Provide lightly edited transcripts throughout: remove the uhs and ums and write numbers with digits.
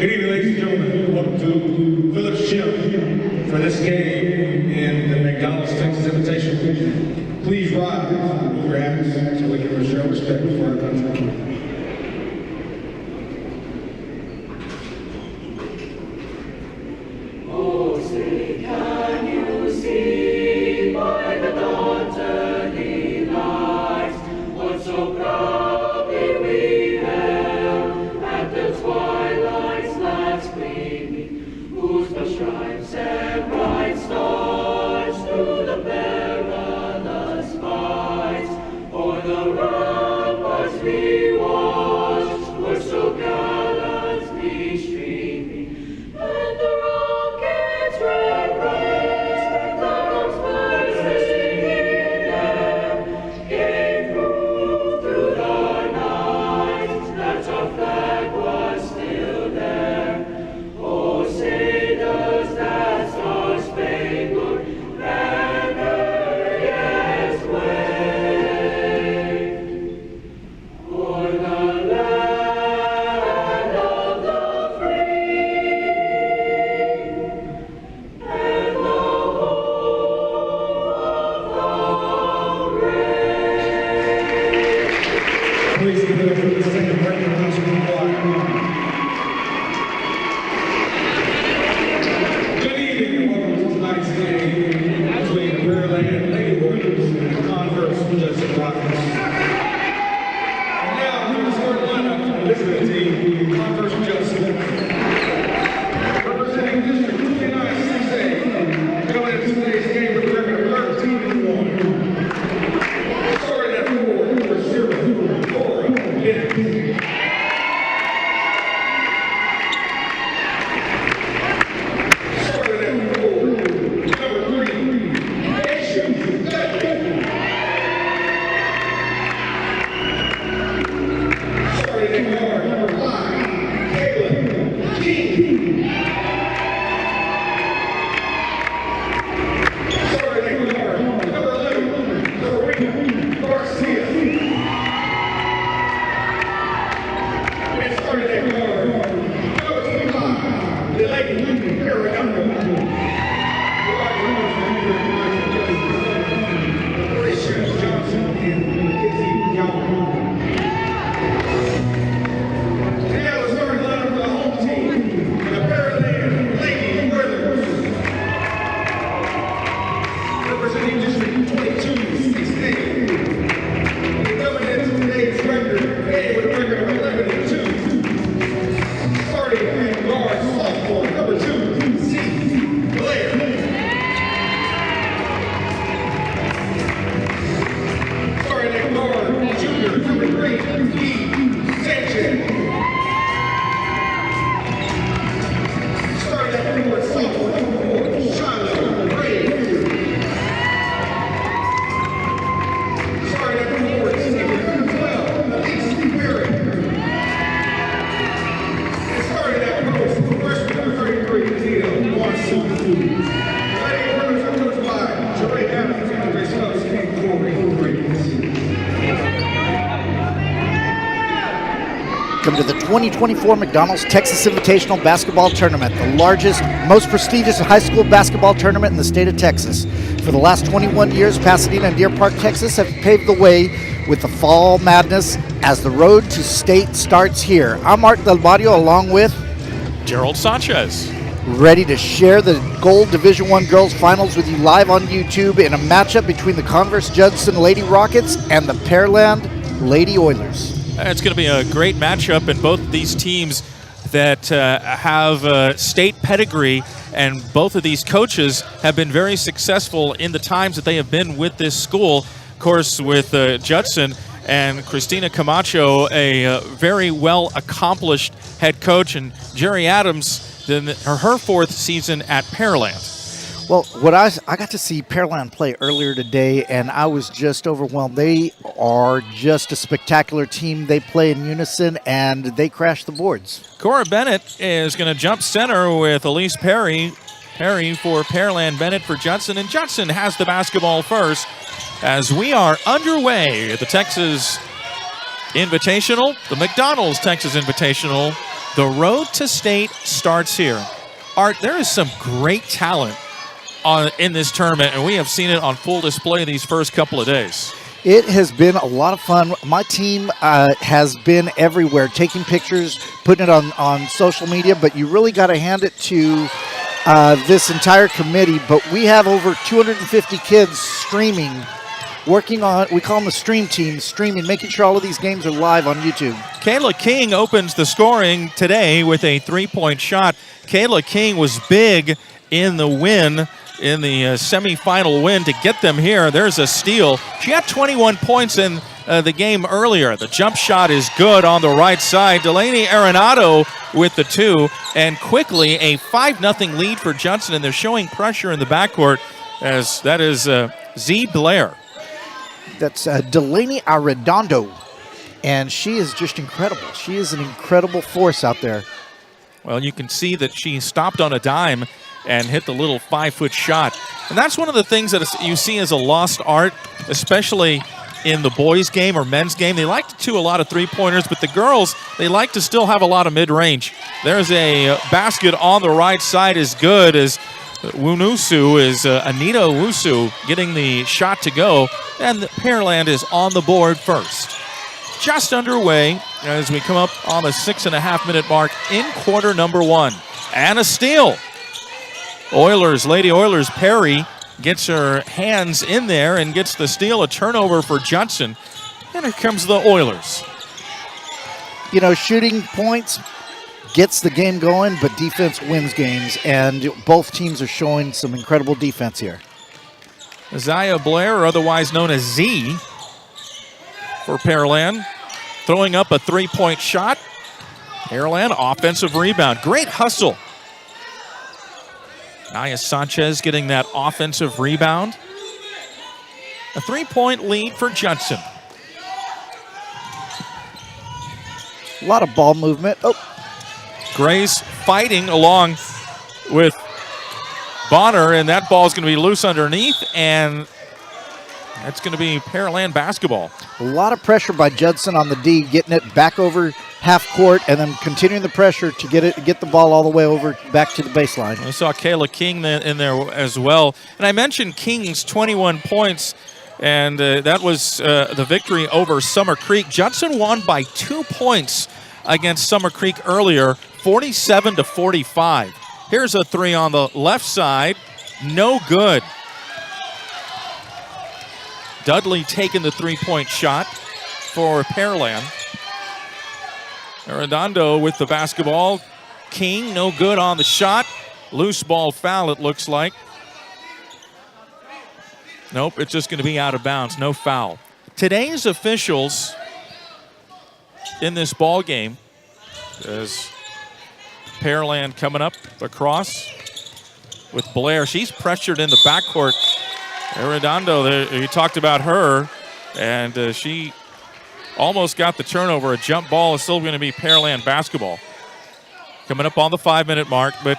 Good evening, ladies and gentlemen. Welcome to Phillips Gym for this game in the McDonald's Texas Invitational. Please rise with your hats so we can show respect for our country. Oh, say, can you see by the dawn's early light what so proudly we hailed at the twilight's last gleaming, whose the stripes and bright stars through the perilous fights o'er the ramparts we watched were so gallantly streaming, and the rockets' red rays, the bombs bursting in them, gave proof through the night that our flag was still there. Oh, say does that star-spangled banner yet wave o'er the land of the free and the home of the brave. Please give it up for the second record high school choir. Good evening and welcome to tonight's game between Pearland Lady Warriors and Converse Judson Rockets. And now, here's the starting lineup for this team, Converse Judson. Representing District 29 6A, coming into today's game with a record of 13-1. Starting at 4, number 0, Cora Bennett. Starting at 4, number 3, Aisha Bedley. Starting at guard, number 5, Caitlin King. Starting at guard, number 11, Lorena Garcia. And starting at guard, number 25, the Lady Pearland. Judson and McKenzie Galvin. Now the starting lineup for the home team, the Pearland Lady Warriors. Representing District 22, 6A. Coming into today's record, with a record of 11-2. Starting at guard, sophomore, number 2, C. Blair. Starting at guard, junior, number 3, E. Sanchez. Starting at forward, sophomore, number 4, Shiloh Ray. Starting at forward, senior, number 12, Elise Barrett. And starting at post, freshman, number 33, Anita Watson. Lady Warriors are coached by Jerry Adams and Andre Stubbs and Corey Reigns. Welcome to the 2024 McDonald's Texas Invitational Basketball Tournament, the largest, most prestigious high school basketball tournament in the state of Texas. For the last 21 years, Pasadena and Deer Park, Texas have paved the way with the Fall Madness as the road to state starts here. I'm Art Del Barrio along with Gerald Sanchez. ready to share the Gold Division I Girls Finals with you live on YouTube in a matchup between the Converse Judson Lady Rockets and the Pearland Lady Oilers. It's going to be a great matchup, and both of these teams that have state pedigree, and both of these coaches have been very successful in the times that they have been with this school. Of course, with Judson and Christina Camacho, a very well accomplished head coach, and Jerry Adams, her fourth season at Pearland. Well, I got to see Pearland play earlier today, and I was just overwhelmed. They are just a spectacular team. They play in unison, and they crash the boards. Cora Bennett is going to jump center with Elise Perry. Perry for Pearland, Bennett for Judson, and Judson has the basketball first as we are underway at the Texas Invitational, the McDonald's Texas Invitational, The road to state starts here. Art, there is some great talent in this tournament, and we have seen it on full display these first couple of days. It has been a lot of fun. My team has been everywhere, taking pictures, putting it on social media, but you really got to hand it to this entire committee. But we have over 250 kids streaming, working on, we call them the stream team, streaming, making sure all of these games are live on YouTube. Kayla King opens the scoring today with a three-point shot. Kayla King was big in the win, in the semifinal win to get them here. There's a steal. She had 21 points in the game earlier. The jump shot is good on the right side. Delaney Arenado with the 2, and quickly a 5-0 lead for Judson, and they're showing pressure in the backcourt as that is Z. Blair. That's Delaney Arredondo, and she is just incredible. She is an incredible force out there. Well, you can see that she stopped on a dime and hit the little 5-foot shot. And that's one of the things that you see as a lost art, especially in the boys' game or men's game. They like to do a lot of three-pointers, but the girls, they like to still have a lot of mid-range. There's a basket on the right side is good as Wunusu is Anita Wusu getting the shot to go, and Pearland is on the board first. Just underway as we come up on the 6.5-minute mark in quarter number 1. And a steal. Lady Oilers, Perry gets her hands in there and gets the steal, a turnover for Judson. And here comes the Oilers. You know, shooting points gets the game going, but defense wins games, and both teams are showing some incredible defense here. Isaiah Blair, or otherwise known as Z, for Pearland, throwing up a three-point shot. Pearland, offensive rebound. Great hustle. Naya Sanchez getting that offensive rebound. A three-point lead for Judson. A lot of ball movement. Oh, Gray's fighting along with Bonner, and that ball's going to be loose underneath, and that's going to be Pearland basketball. a lot of pressure by Judson on the D, getting it back over half court and then continuing the pressure to get the ball all the way over back to the baseline. I saw Kayla King in there as well. And I mentioned King's 21 points, and that was the victory over Summer Creek. Judson won by 2 points against Summer Creek earlier, 47-45. Here's a three on the left side. No good. Dudley taking the three-point shot for Pearland. Arredondo with the basketball. King, no good on the shot. Loose ball foul, it looks like. Nope, it's just going to be out of bounds. No foul. Today's officials in this ball game is Pearland coming up across with Blair. She's pressured in the backcourt. Arredondo, you talked about her, and she almost got the turnover. A jump ball is still going to be Pearland basketball. Coming up on the 5-minute mark, but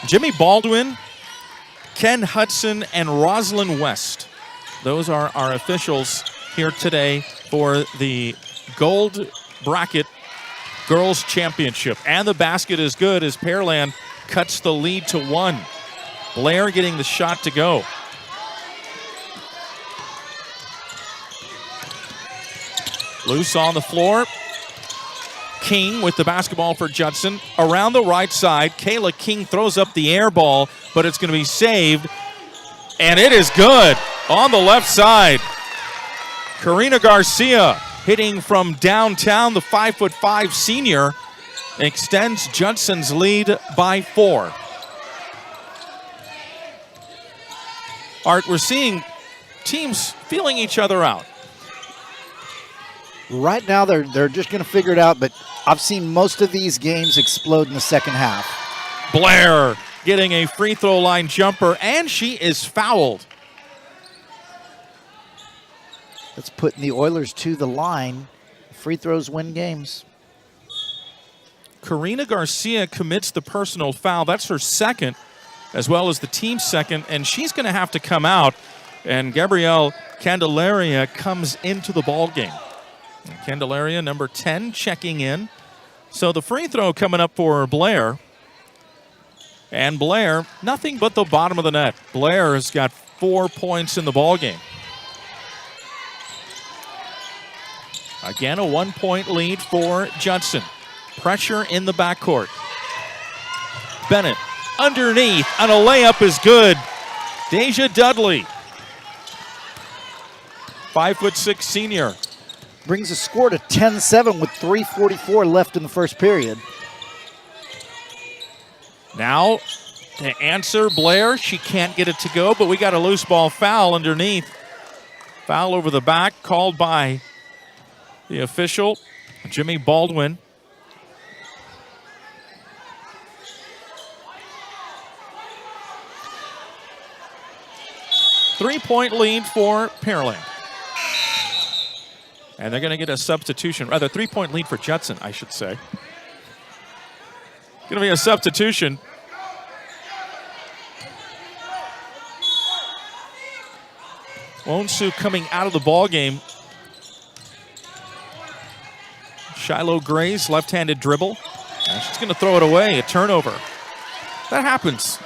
Jimmy Baldwin, Ken Hudson, and Roslyn West. Those are our officials here today for the Gold Bracket Girls Championship. And the basket is good as Pearland cuts the lead to 1. Blair getting the shot to go. Loose on the floor. King with the basketball for Judson. Around the right side, Kayla King throws up the air ball, but it's going to be saved. And it is good on the left side. Karina Garcia hitting from downtown. The 5'5" senior extends Judson's lead by 4. Art, we're seeing teams feeling each other out. Right now, they're just going to figure it out, but I've seen most of these games explode in the second half. Blair getting a free throw line jumper, and she is fouled. That's putting the Oilers to the line. Free throws win games. Karina Garcia commits the personal foul. That's her second, as well as the team's second, and she's going to have to come out, and Gabrielle Candelaria comes into the ball game. Candelaria, number 10, checking in So the free throw coming up for Blair. And Blair, nothing but the bottom of the net. Blair has got 4 points in the ballgame. Again, a 1-point lead for Judson. Pressure in the backcourt. Bennett underneath, and a layup is good. Deja Dudley, 5'6" senior. Brings the score to 10-7 with 3:44 left in the first period. Now to answer Blair. She can't get it to go, but we got a loose ball foul underneath. Foul over the back called by the official, Jimmy Baldwin. Three-point lead for Pearland. And they're going to get a substitution, rather 3-point lead for Judson, I should say. Going to be a substitution. Wonsu coming out of the ball game. Shiloh Gray's left-handed dribble. And she's going to throw it away, a turnover. That happens,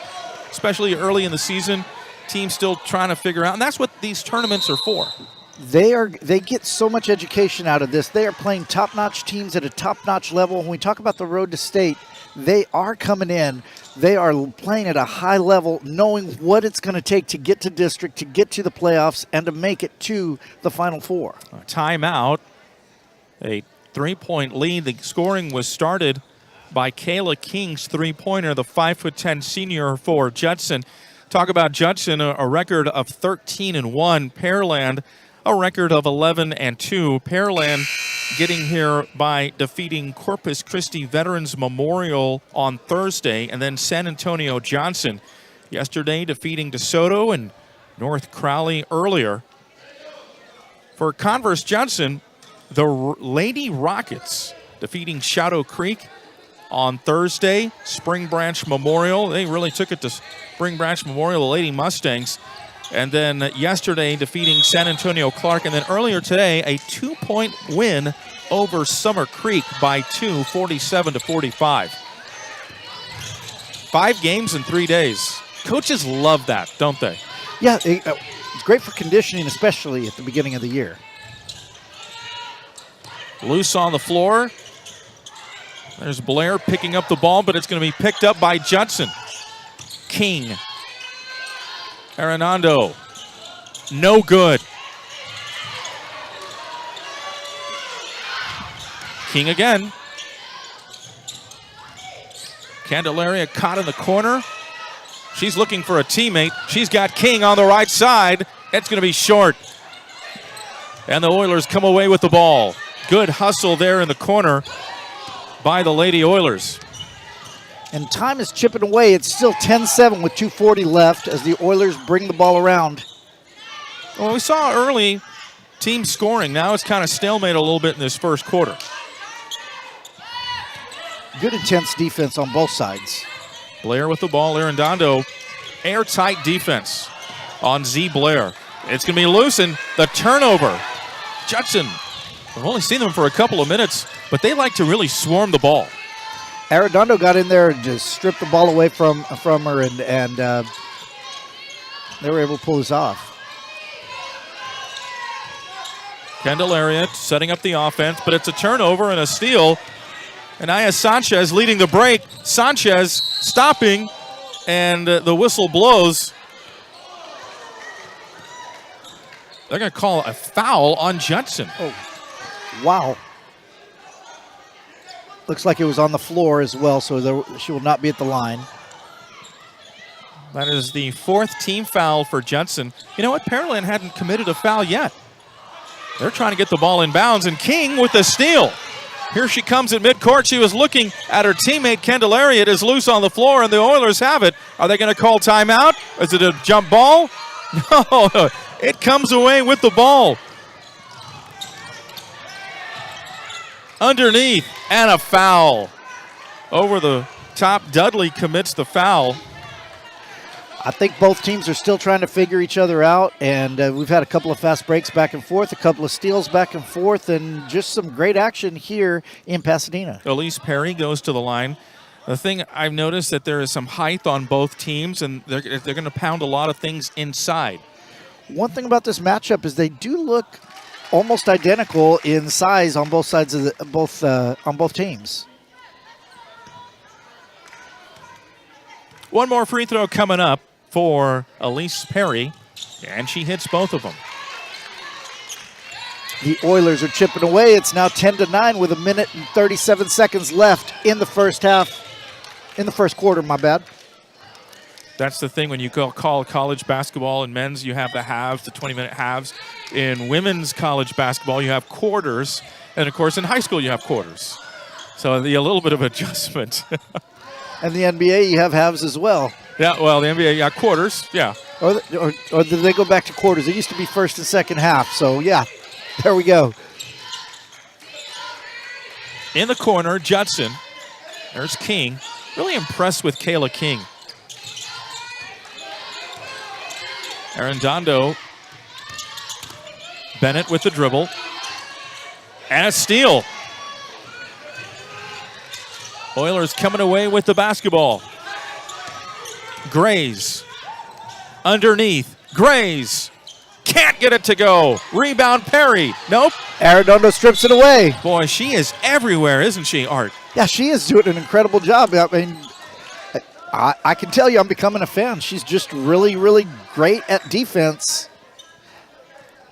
especially early in the season. Teams still trying to figure out, and that's what these tournaments are for. They get so much education out of this. They are playing top-notch teams at a top-notch level. When we talk about the road to state, they are coming in. They are playing at a high level, knowing what it's going to take to get to district, to get to the playoffs, and to make it to the Final Four. A timeout. A 3-point lead. The scoring was started by Kayla King's three-pointer, the 5'10" senior for Judson. Talk about Judson, a record of 13-1. Pearland, a record of 11-2. Pearland getting here by defeating Corpus Christi Veterans Memorial on Thursday, and then San Antonio Johnson yesterday defeating DeSoto and North Crowley earlier. For Converse Judson, the Lady Rockets defeating Shadow Creek on Thursday. Spring Branch Memorial, they really took it to Spring Branch Memorial, the Lady Mustangs. And then yesterday defeating San Antonio Clark. And then earlier today, a 2-point win over Summer Creek by 2, 47-45. 5 games in 3 days. Coaches love that, don't they? Yeah, it's great for conditioning, especially at the beginning of the year. Loose on the floor. There's Blair picking up the ball, but it's going to be picked up by Judson. King. Arenando. No good. King again. Candelaria caught in the corner. She's looking for a teammate. She's got King on the right side. It's going to be short. And the Oilers come away with the ball. Good hustle there in the corner by the Lady Oilers. And time is chipping away. It's still 10-7 with 2:40 left as the Oilers bring the ball around. Well, we saw early team scoring. Now it's kind of stalemate a little bit in this first quarter. Good intense defense on both sides. Blair with the ball. Arredondo, airtight defense on Z. Blair. It's going to be loose, and the turnover. Judson, we've only seen them for a couple of minutes, but they like to really swarm the ball. Arredondo got in there and just stripped the ball away from her, and they were able to pull this off. Candelaria setting up the offense, but it's a turnover and a steal. And Aya Sanchez leading the break. Sanchez stopping, and the whistle blows. They're going to call a foul on Judson. Oh, wow. Looks like it was on the floor as well, so she will not be at the line. That is the 4th team foul for Judson. You know what? Pearland hadn't committed a foul yet. They're trying to get the ball in bounds, and King with the steal. Here she comes at midcourt. She was looking at her teammate, Candelaria. It is loose on the floor, and the Oilers have it. Are they going to call timeout? Is it a jump ball? No, it comes away with the ball. Underneath, and a foul. Over the top, Dudley commits the foul. I think both teams are still trying to figure each other out, and we've had a couple of fast breaks back and forth, a couple of steals back and forth, and just some great action here in Pasadena. Elise Perry goes to the line. The thing I've noticed that there is some height on both teams, and they're going to pound a lot of things inside. One thing about this matchup is they do look almost identical in size on both sides of on both teams. One more free throw coming up for Elise Perry, and she hits both of them. The Oilers are chipping away. It's now 10-9 with 1 minute and 37 seconds left in the first quarter, my bad. That's the thing when you call college basketball. In men's, you have the halves, the 20-minute halves. In women's college basketball, you have quarters. And, of course, in high school, you have quarters. So a little bit of adjustment. And the NBA, you have halves as well. Yeah, well, the NBA, yeah, quarters, yeah. Or did they go back to quarters? It used to be first and second half. So, yeah, there we go. In the corner, Judson. There's King. Really impressed with Kayla King. Arredondo. Bennett with the dribble. And a steal. Oilers coming away with the basketball. Grays. Underneath. Grays. Can't get it to go. Rebound Perry. Nope. Arredondo strips it away. Boy, she is everywhere, isn't she, Art? Yeah, she is doing an incredible job. I mean, I can tell you I'm becoming a fan. She's just really, really great at defense.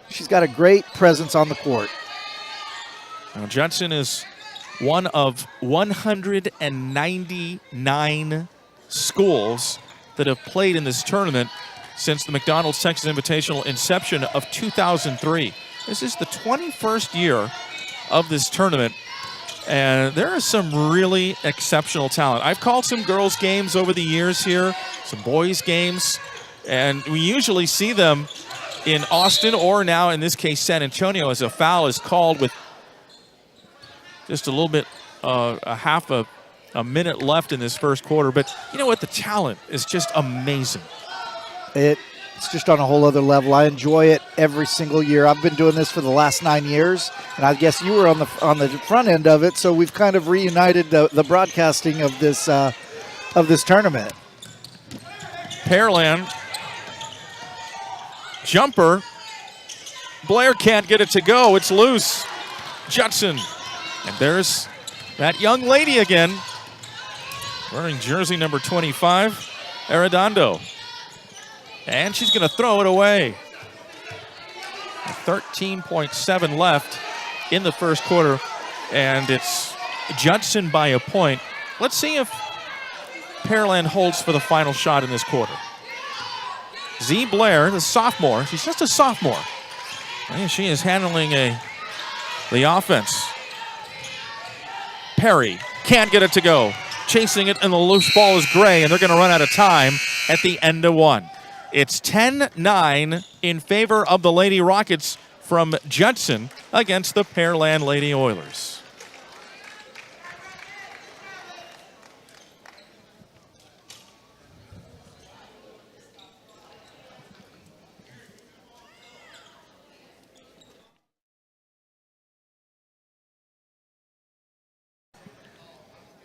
She's got a great presence on the court. Now, Judson is one of 199 schools that have played in this tournament since the McDonald Texas Invitational inception of 2003. This is the 21st year of this tournament, and there is some really exceptional talent. I've called some girls' games over the years here, some boys' games, and we usually see them in Austin or now, in this case, San Antonio, as a foul is called with just a little bit, half a minute left in this first quarter. But you know what? The talent is just amazing. It's just on a whole other level. I enjoy it every single year. I've been doing this for the last 9 years, and I guess you were on the front end of it. So we've kind of reunited the broadcasting of this tournament. Pearland. Jumper. Blair can't get it to go. It's loose. Judson. And there's that young lady again, wearing jersey number 25, Arredondo. And she's going to throw it away. 13.7 left in the first quarter, and it's Judson by a point. Let's see if Pearland holds for the final shot in this quarter. Z. Blair, the sophomore, she's just a sophomore. And she is handling the offense. Perry can't get it to go. Chasing it, and the loose ball is Gray, and they're going to run out of time at the end of one. It's 10-9 in favor of the Lady Rockets from Judson against the Pearland Lady Oilers.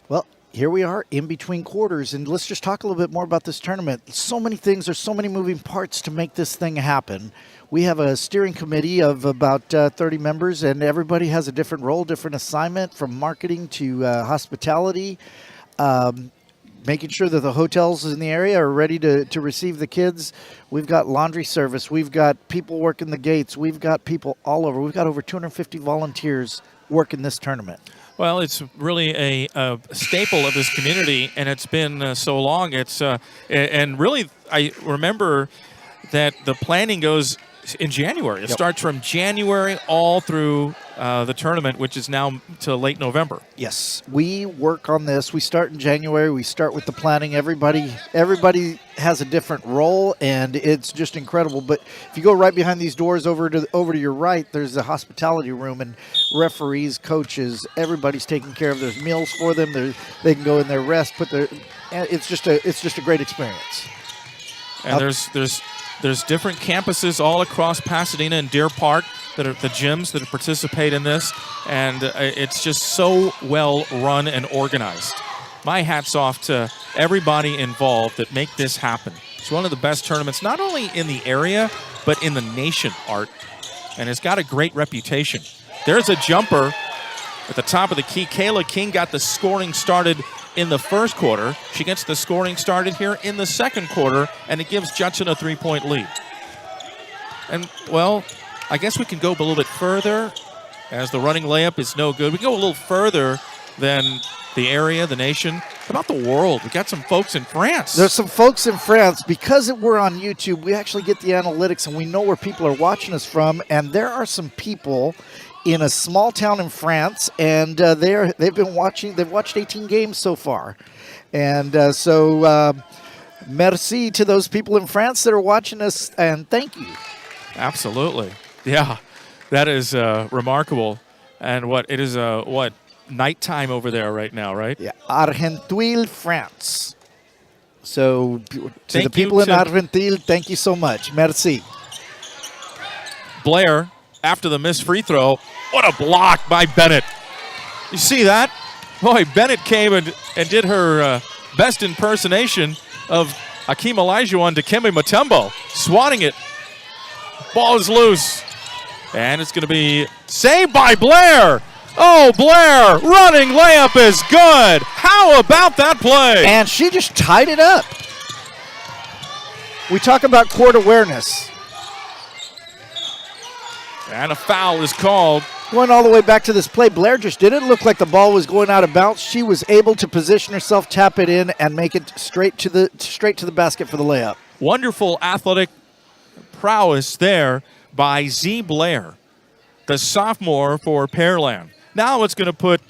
Well, here we are in between quarters, and let's just talk a little bit more about this tournament. So many things, there's so many moving parts to make this thing happen. We have a steering committee of about 30 members, and everybody has a different role, different assignment, from marketing to hospitality, making sure that the hotels in the area are ready to receive the kids. We've got laundry service. We've got people working the gates. We've got people all over. We've got over 250 volunteers working this tournament. Well, it's really a staple of this community, and it's been so long. It's and really, I remember that the planning goes in January. It starts from January all through the tournament, which is now to late November. Yes, we work on this. We start in January. We start with the planning. Everybody has a different role, and it's just incredible. But if you go right behind these doors over to your right, there's a hospitality room, and referees, coaches, everybody's taking care of. There's meals for them. They can go in there, rest, it's just a great experience. And there's different campuses all across Pasadena and Deer Park that are the gyms that participate in this, and it's just so well run and organized. My hat's off to everybody involved that make this happen. It's one of the best tournaments, not only in the area, but in the nation, Art. And it's got a great reputation. There's a jumper at the top of the key. Kayla King got the scoring started in the first quarter. She gets the scoring started here in the second quarter, and it gives Judson a 3-point lead. And, well, I guess we can go a little bit further, as the running layup is no good. We can go a little further than the area, the nation. How about the world? We got some folks in France. There's some folks in France. Because we're on YouTube, we actually get the analytics, and we know where people are watching us from. And there are some people in a small town in France, and they've watched 18 games so far. And so merci to those people in France that are watching us, and thank you. Absolutely. Yeah, that is remarkable. And it is nighttime over there right now, right? Yeah, Argenteuil, France. So to the Thank people you in to- Argenteuil, thank you so much. Merci. Blair, after the missed free throw, what a block by Bennett. You see that? Boy, Bennett came and did her best impersonation of Hakeem Olajuwon to Dikembe Mutombo, swatting it. Ball is loose. And it's going to be saved by Blair. Oh, Blair, running layup is good. How about that play? And she just tied it up. We talk about court awareness. And a foul is called. Going all the way back to this play, Blair just didn't look like the ball was going out of bounds. She was able to position herself, tap it in, and make it straight to the basket for the layup. Wonderful athletic prowess there by Z. Blair, the sophomore for Pearland. Now it's going to put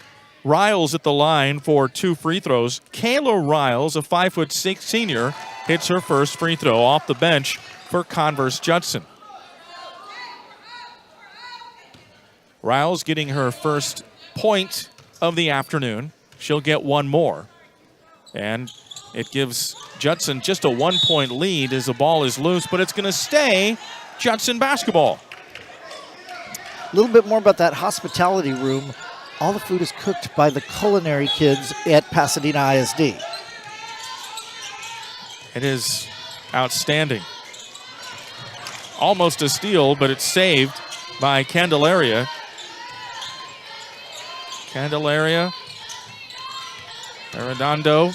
Riles at the line for 2 free throws. Kayla Riles, a 5'6" senior, hits her first free throw off the bench for Converse Judson. Riles getting her first point of the afternoon. She'll get one more. And it gives Judson just a 1-point lead as the ball is loose, but it's going to stay Judson basketball. A little bit more about that hospitality room. All the food is cooked by the culinary kids at Pasadena ISD. It is outstanding. Almost a steal, but it's saved by Candelaria. Arredondo.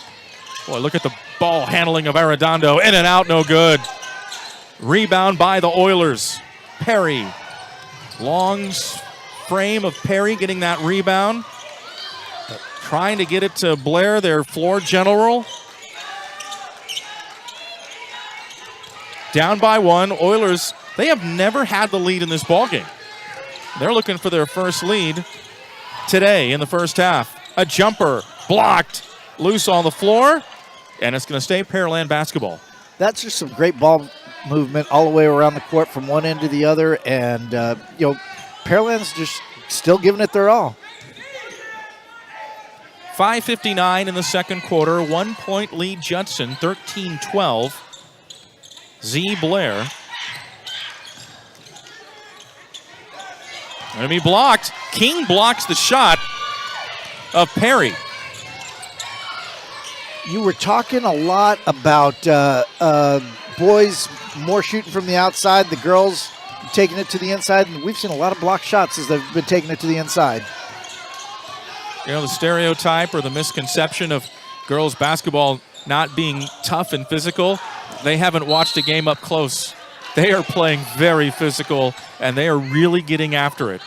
Boy, look at the ball handling of Arredondo. In and out, no good. Rebound by the Oilers. Perry. Long frame of Perry getting that rebound. Trying to get it to Blair, their floor general. Down by 1. Oilers, they have never had the lead in this ballgame. They're looking for their first lead today in the first half. A jumper blocked, loose on the floor, and it's going to stay Pearland basketball. That's just some great ball movement all the way around the court from one end to the other, and Pearland's just still giving it their all. 5:59 in the second quarter, 1-point lead Judson, 13-12. Z. Blair. Going to be blocked. King blocks the shot of Perry. You were talking a lot about boys more shooting from the outside, the girls taking it to the inside, and we've seen a lot of blocked shots as they've been taking it to the inside. You know, the stereotype or the misconception of girls basketball not being tough and physical, they haven't watched a game up close. They are playing very physical, and they are really getting after it.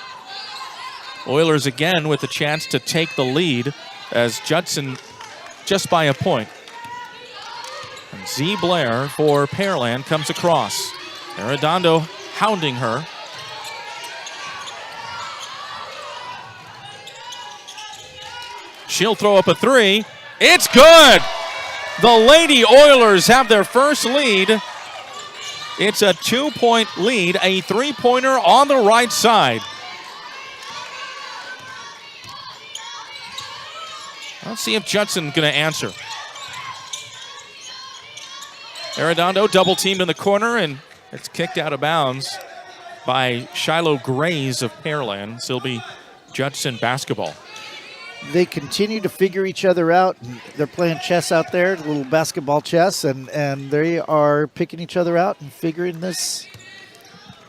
Oilers again with a chance to take the lead as Judson just by a point. And Z. Blair for Pearland comes across. Arredondo hounding her. She'll throw up a 3. It's good! The Lady Oilers have their first lead. It's a 2-point lead, a 3-pointer on the right side. Let's see if Judson's going to answer. Arredondo double teamed in the corner, and it's kicked out of bounds by Shiloh Grays of Pearland. So it'll be Judson basketball. They continue to figure each other out. They're playing chess out there, a little basketball chess, and they are picking each other out and figuring this,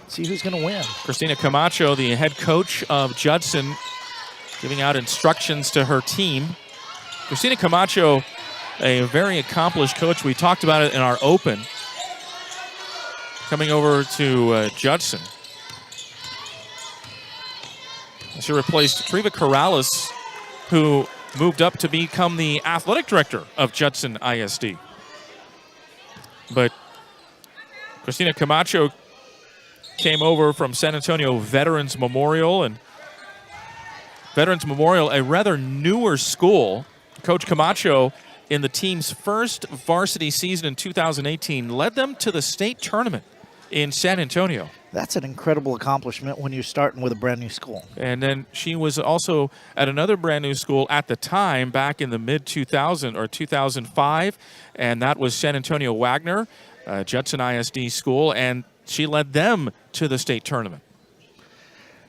see who's going to win. Christina Camacho, the head coach of Judson, giving out instructions to her team. Christina Camacho, a very accomplished coach. We talked about it in our open. Coming over to Judson. She replaced Triva Corrales, who moved up to become the athletic director of Judson ISD. But Christina Camacho came over from San Antonio Veterans Memorial, and Veterans Memorial, a rather newer school. Coach Camacho, in the team's first varsity season in 2018, led them to the state tournament in San Antonio. That's an incredible accomplishment when you're starting with a brand new school. And then she was also at another brand new school at the time, back in the mid-2000 or 2005, and that was San Antonio Wagner, Judson ISD school, and she led them to the state tournament.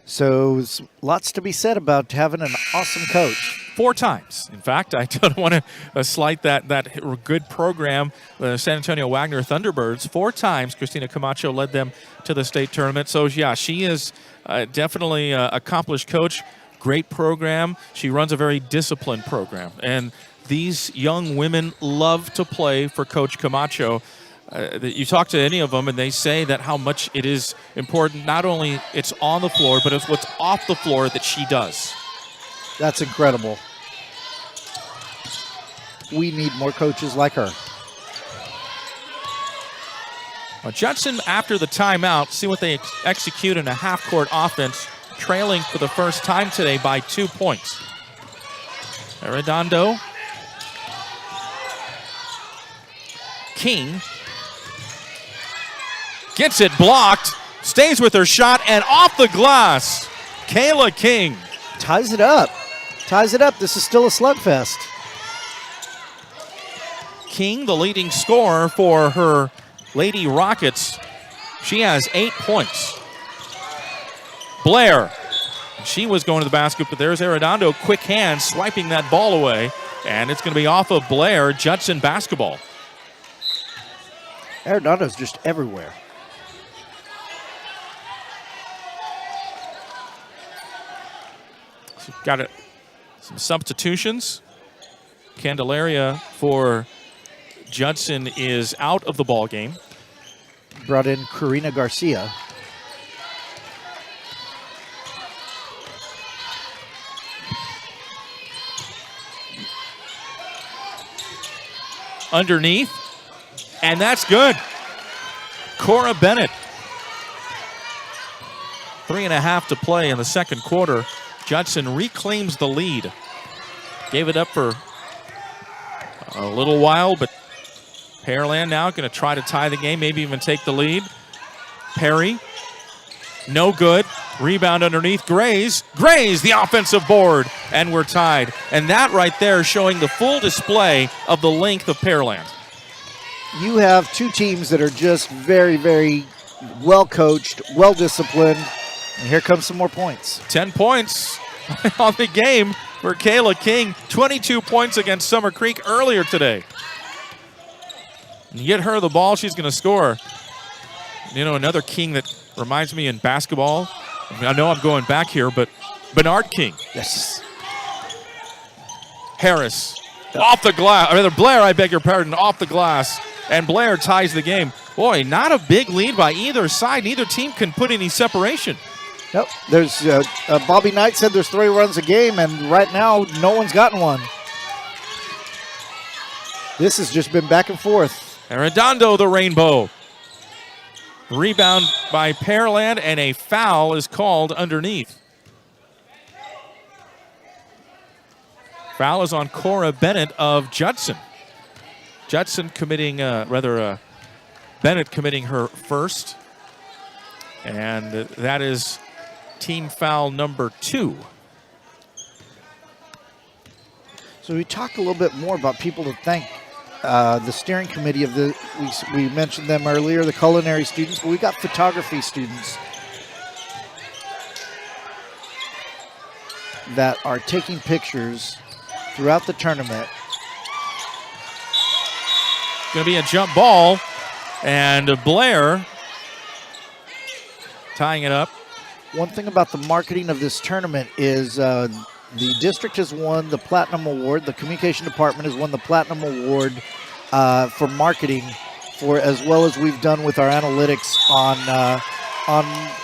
So lots to be said about having an awesome coach. 4 times. In fact, I don't want to slight that good program, the San Antonio Wagner Thunderbirds. 4 times Christina Camacho led them to the state tournament. So, yeah, she is definitely an accomplished coach. Great program. She runs a very disciplined program. And these young women love to play for Coach Camacho. You talk to any of them, and they say that how much it is important. Not only it's on the floor, but it's what's off the floor that she does. That's incredible. We need more coaches like her. Well, Judson, after the timeout, see what they execute in a half-court offense, trailing for the first time today by 2 points. Arredondo. King. Gets it blocked, stays with her shot, and off the glass, Kayla King. Ties it up. Ties it up. This is still a slugfest. King, the leading scorer for her Lady Rockets. She has 8 points. Blair. She was going to the basket, but there's Arredondo, quick hand, swiping that ball away, and it's going to be off of Blair. Judson basketball. Arredondo's just everywhere. So got it. Some substitutions. Candelaria for Judson is out of the ball game. Brought in Karina Garcia. Underneath, and that's good. Cora Bennett. 3.5 to play in the second quarter. Judson reclaims the lead. Gave it up for a little while, but Pearland now going to try to tie the game, maybe even take the lead. Perry, no good. Rebound underneath, Grays. Grays, the offensive board, and we're tied. And that right there showing the full display of the length of Pearland. You have 2 teams that are just very, very well coached, well disciplined. And here comes some more points. 10 points on the game for Kayla King. 22 points against Summer Creek earlier today. You get her the ball, she's going to score. You know, another King that reminds me in basketball. I know I'm going back here, but Bernard King. Yes. Harris off the glass. Or rather, Blair, I beg your pardon, off the glass. And Blair ties the game. Boy, not a big lead by either side. Neither team can put any separation. Nope. There's Bobby Knight said there's 3 runs a game, and right now no one's gotten one. This has just been back and forth. Arredondo, the rainbow. Rebound by Pearland, and a foul is called underneath. Foul is on Cora Bennett of Judson. Judson committing, Bennett committing her first. And that is team foul number 2. So we talked a little bit more about people to thank the steering committee of we mentioned them earlier, the culinary students, but we got photography students that are taking pictures throughout the tournament. Going to be a jump ball, and Blair tying it up. One thing about the marketing of this tournament is the district has won the Platinum Award. The communication department has won the Platinum Award for marketing, for as well as we've done with our analytics on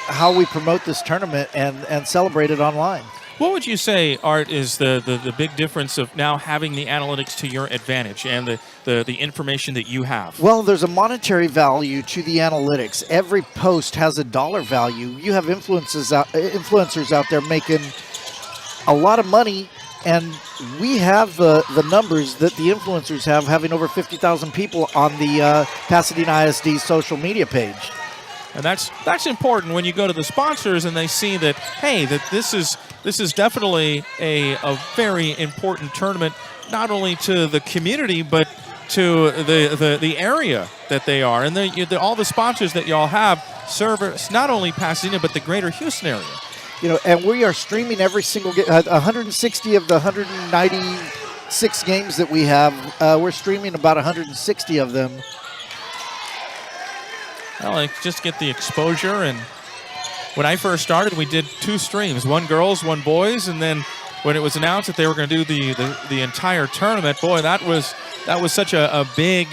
how we promote this tournament and celebrate it online. What would you say, Art, is the big difference of now having the analytics to your advantage and the information that you have? Well, there's a monetary value to the analytics. Every post has a dollar value. You have influencers out there making a lot of money, and we have the numbers that the influencers have, having over 50,000 people on the Pasadena ISD social media page. And that's important when you go to the sponsors and they see that, hey, that this is definitely a very important tournament, not only to the community but to the area that they are, and all the sponsors that y'all have service not only Pasadena but the greater Houston area. You know, and we are streaming every single game. 160 of the 196 games that we have, we're streaming about 160 of them. Well, I just get the exposure, and when I first started, we did 2 streams, one girls, one boys, and then when it was announced that they were going to do the entire tournament, boy, that was such a big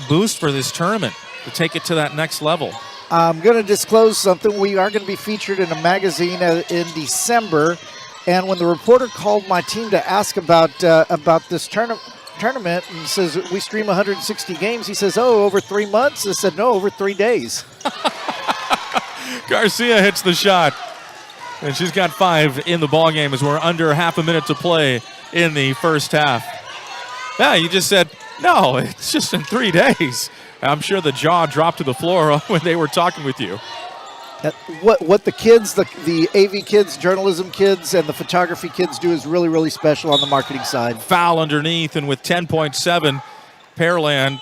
boost for this tournament to take it to that next level. I'm going to disclose something. We are going to be featured in a magazine in December, and when the reporter called my team to ask about this tournament and says, we stream 160 games, he says, oh, over 3 months? I said, no, over 3 days. Garcia hits the shot, and she's got 5 in the ball game as we're under half a minute to play in the first half. Yeah, you just said, no, it's just in 3 days. I'm sure the jaw dropped to the floor when they were talking with you. What the kids, the AV kids, journalism kids, and the photography kids do is really, really special on the marketing side. Foul underneath, and with 10.7, Pearland,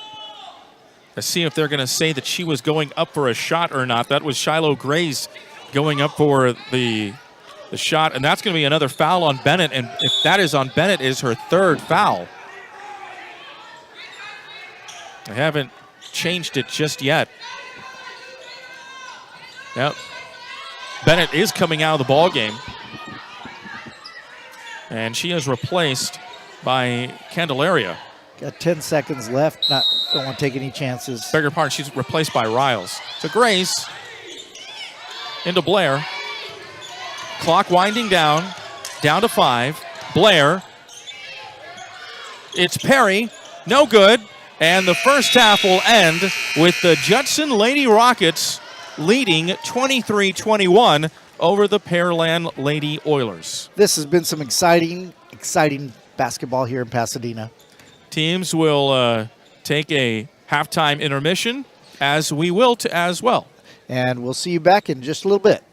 let's see if they're going to say that she was going up for a shot or not. That was Shiloh Grace going up for the shot, and that's going to be another foul on Bennett, and if that is on Bennett, it is her 3rd foul. They haven't changed it just yet. Yep. Bennett is coming out of the ball game, and she is replaced by Candelaria. Got 10 seconds left. Don't want to take any chances. Beg your pardon, she's replaced by Riles. So Grace into Blair. Clock winding down to 5. Blair. It's Perry. No good. And the first half will end with the Judson Lady Rockets leading 23-21 over the Pearland Lady Oilers. This has been some exciting basketball here in Pasadena. Teams will take a halftime intermission, as we will as well. And we'll see you back in just a little bit.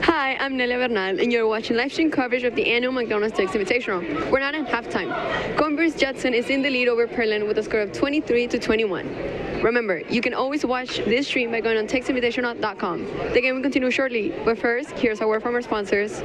Hi, I'm Nelia Bernal, and you're watching live stream coverage of the annual McDonald's Tex Invitational. We're not in halftime. Converse Judson is in the lead over Pearland with a score of 23-21. Remember, you can always watch this stream by going on TexInvitational.com. The game will continue shortly, but first, here's a word from our sponsors.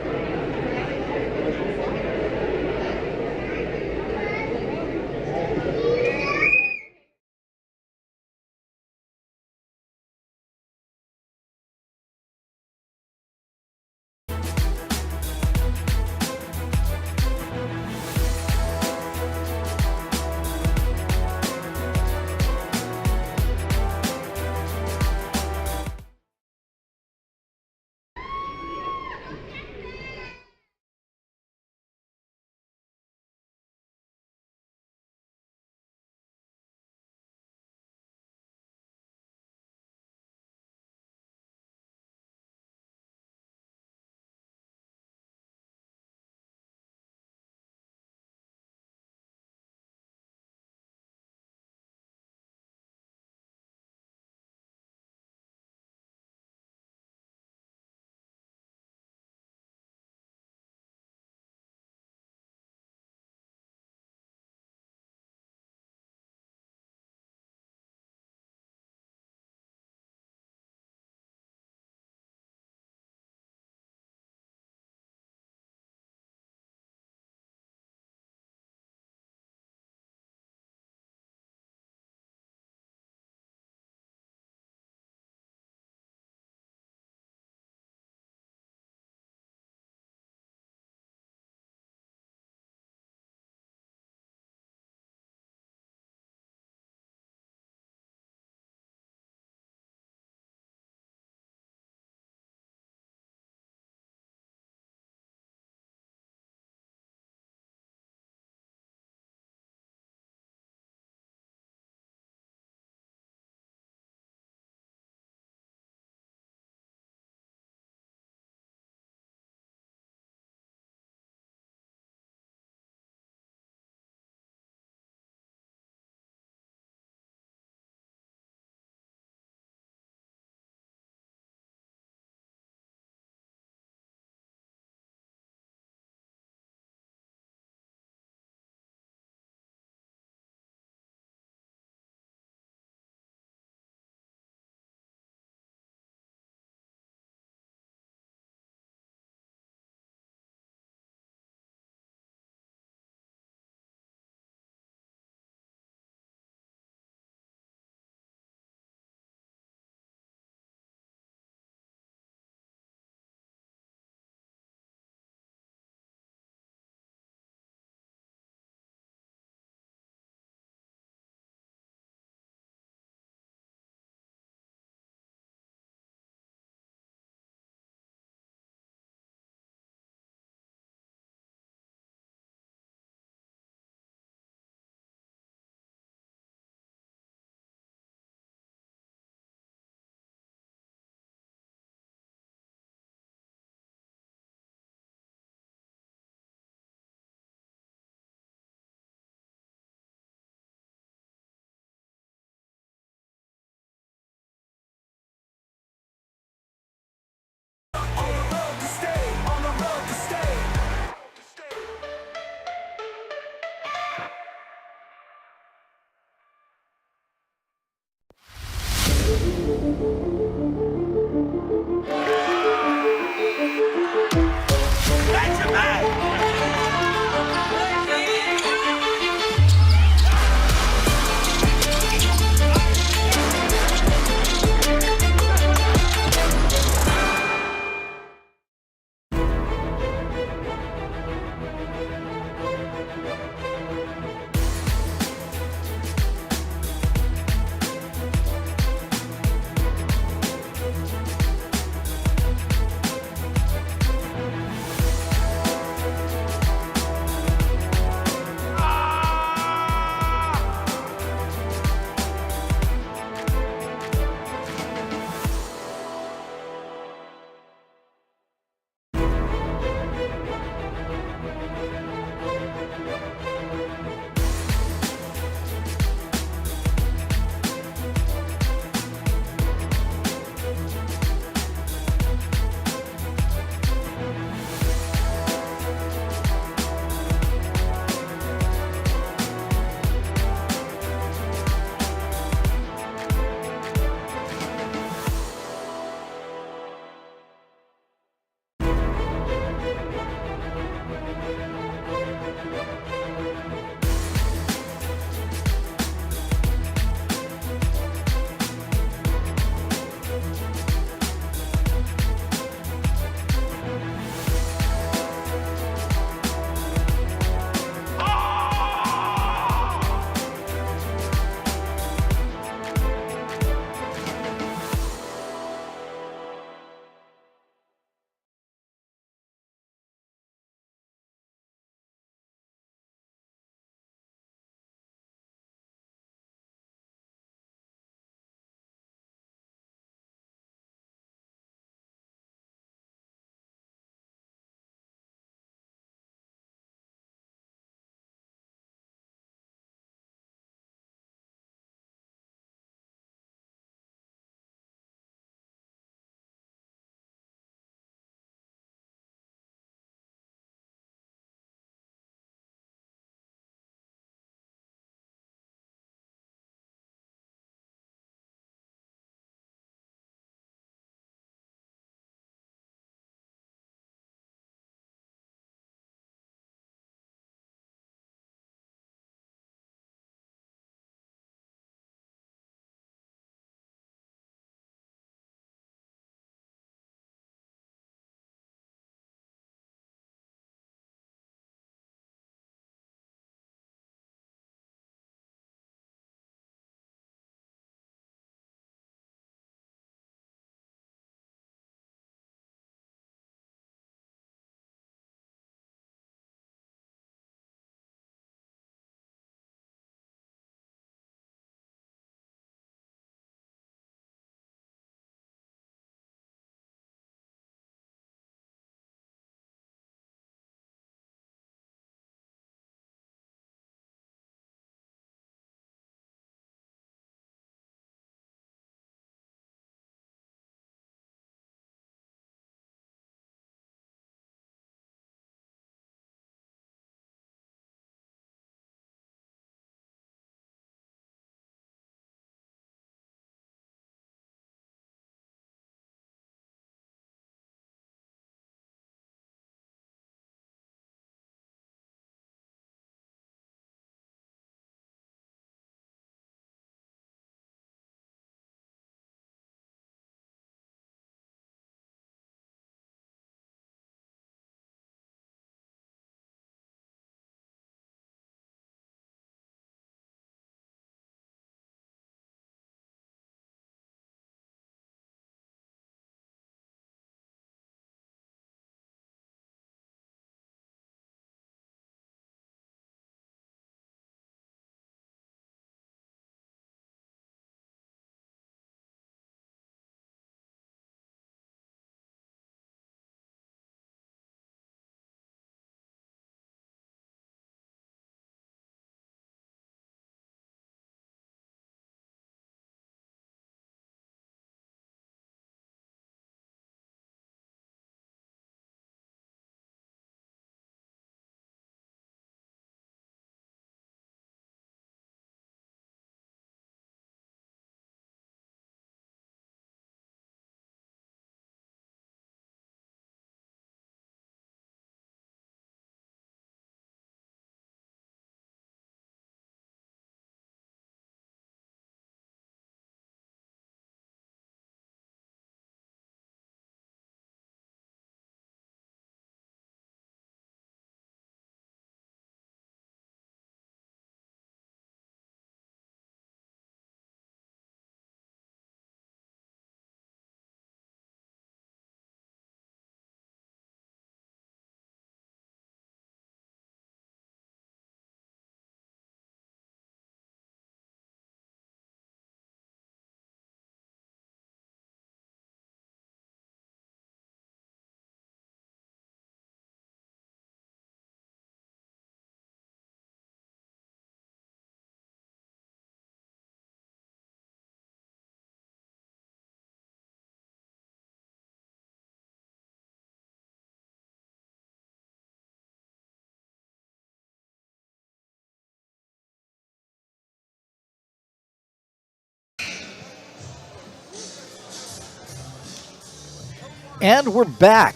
And we're back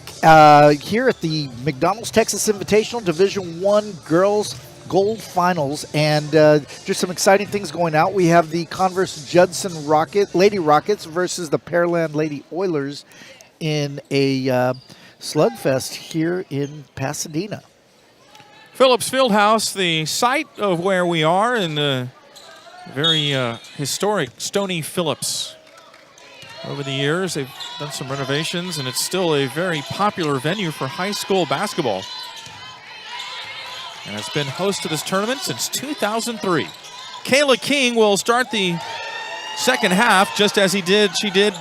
here at the McDonald's Texas Invitational Division I Girls Gold Finals, and just some exciting things going out. We have the Converse Judson Lady Rockets versus the Pearland Lady Oilers in a slugfest here in Pasadena. Phillips Fieldhouse, the site of where we are in the very historic Stony Phillips. Over the years, they've done some renovations, and it's still a very popular venue for high school basketball. And it's been host to this tournament since 2003. Kayla King will start the second half just as she did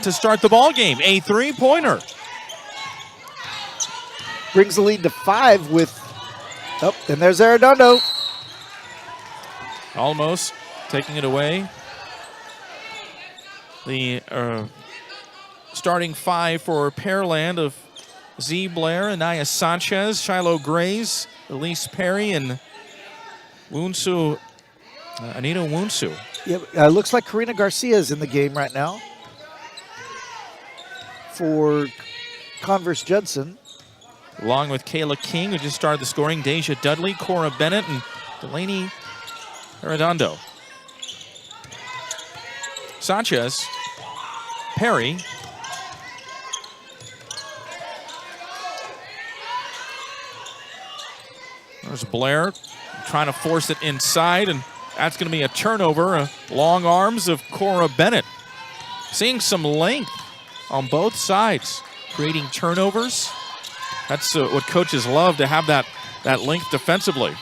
to start the ball game. A three-pointer. Brings the lead to 5 with, and there's Arredondo. Almost taking it away. The starting 5 for Pearland of Z. Blair, Anaya Sanchez, Shiloh Grays, Elise Perry, and Anita Wunsu. Yeah, looks like Karina Garcia is in the game right now for Converse Judson. Along with Kayla King, who just started the scoring, Deja Dudley, Cora Bennett, and Delaney Arredondo. Sanchez, Perry, there's Blair trying to force it inside, and that's going to be a turnover. Long arms of Cora Bennett. Seeing some length on both sides, creating turnovers. That's what coaches love, to have that length defensively.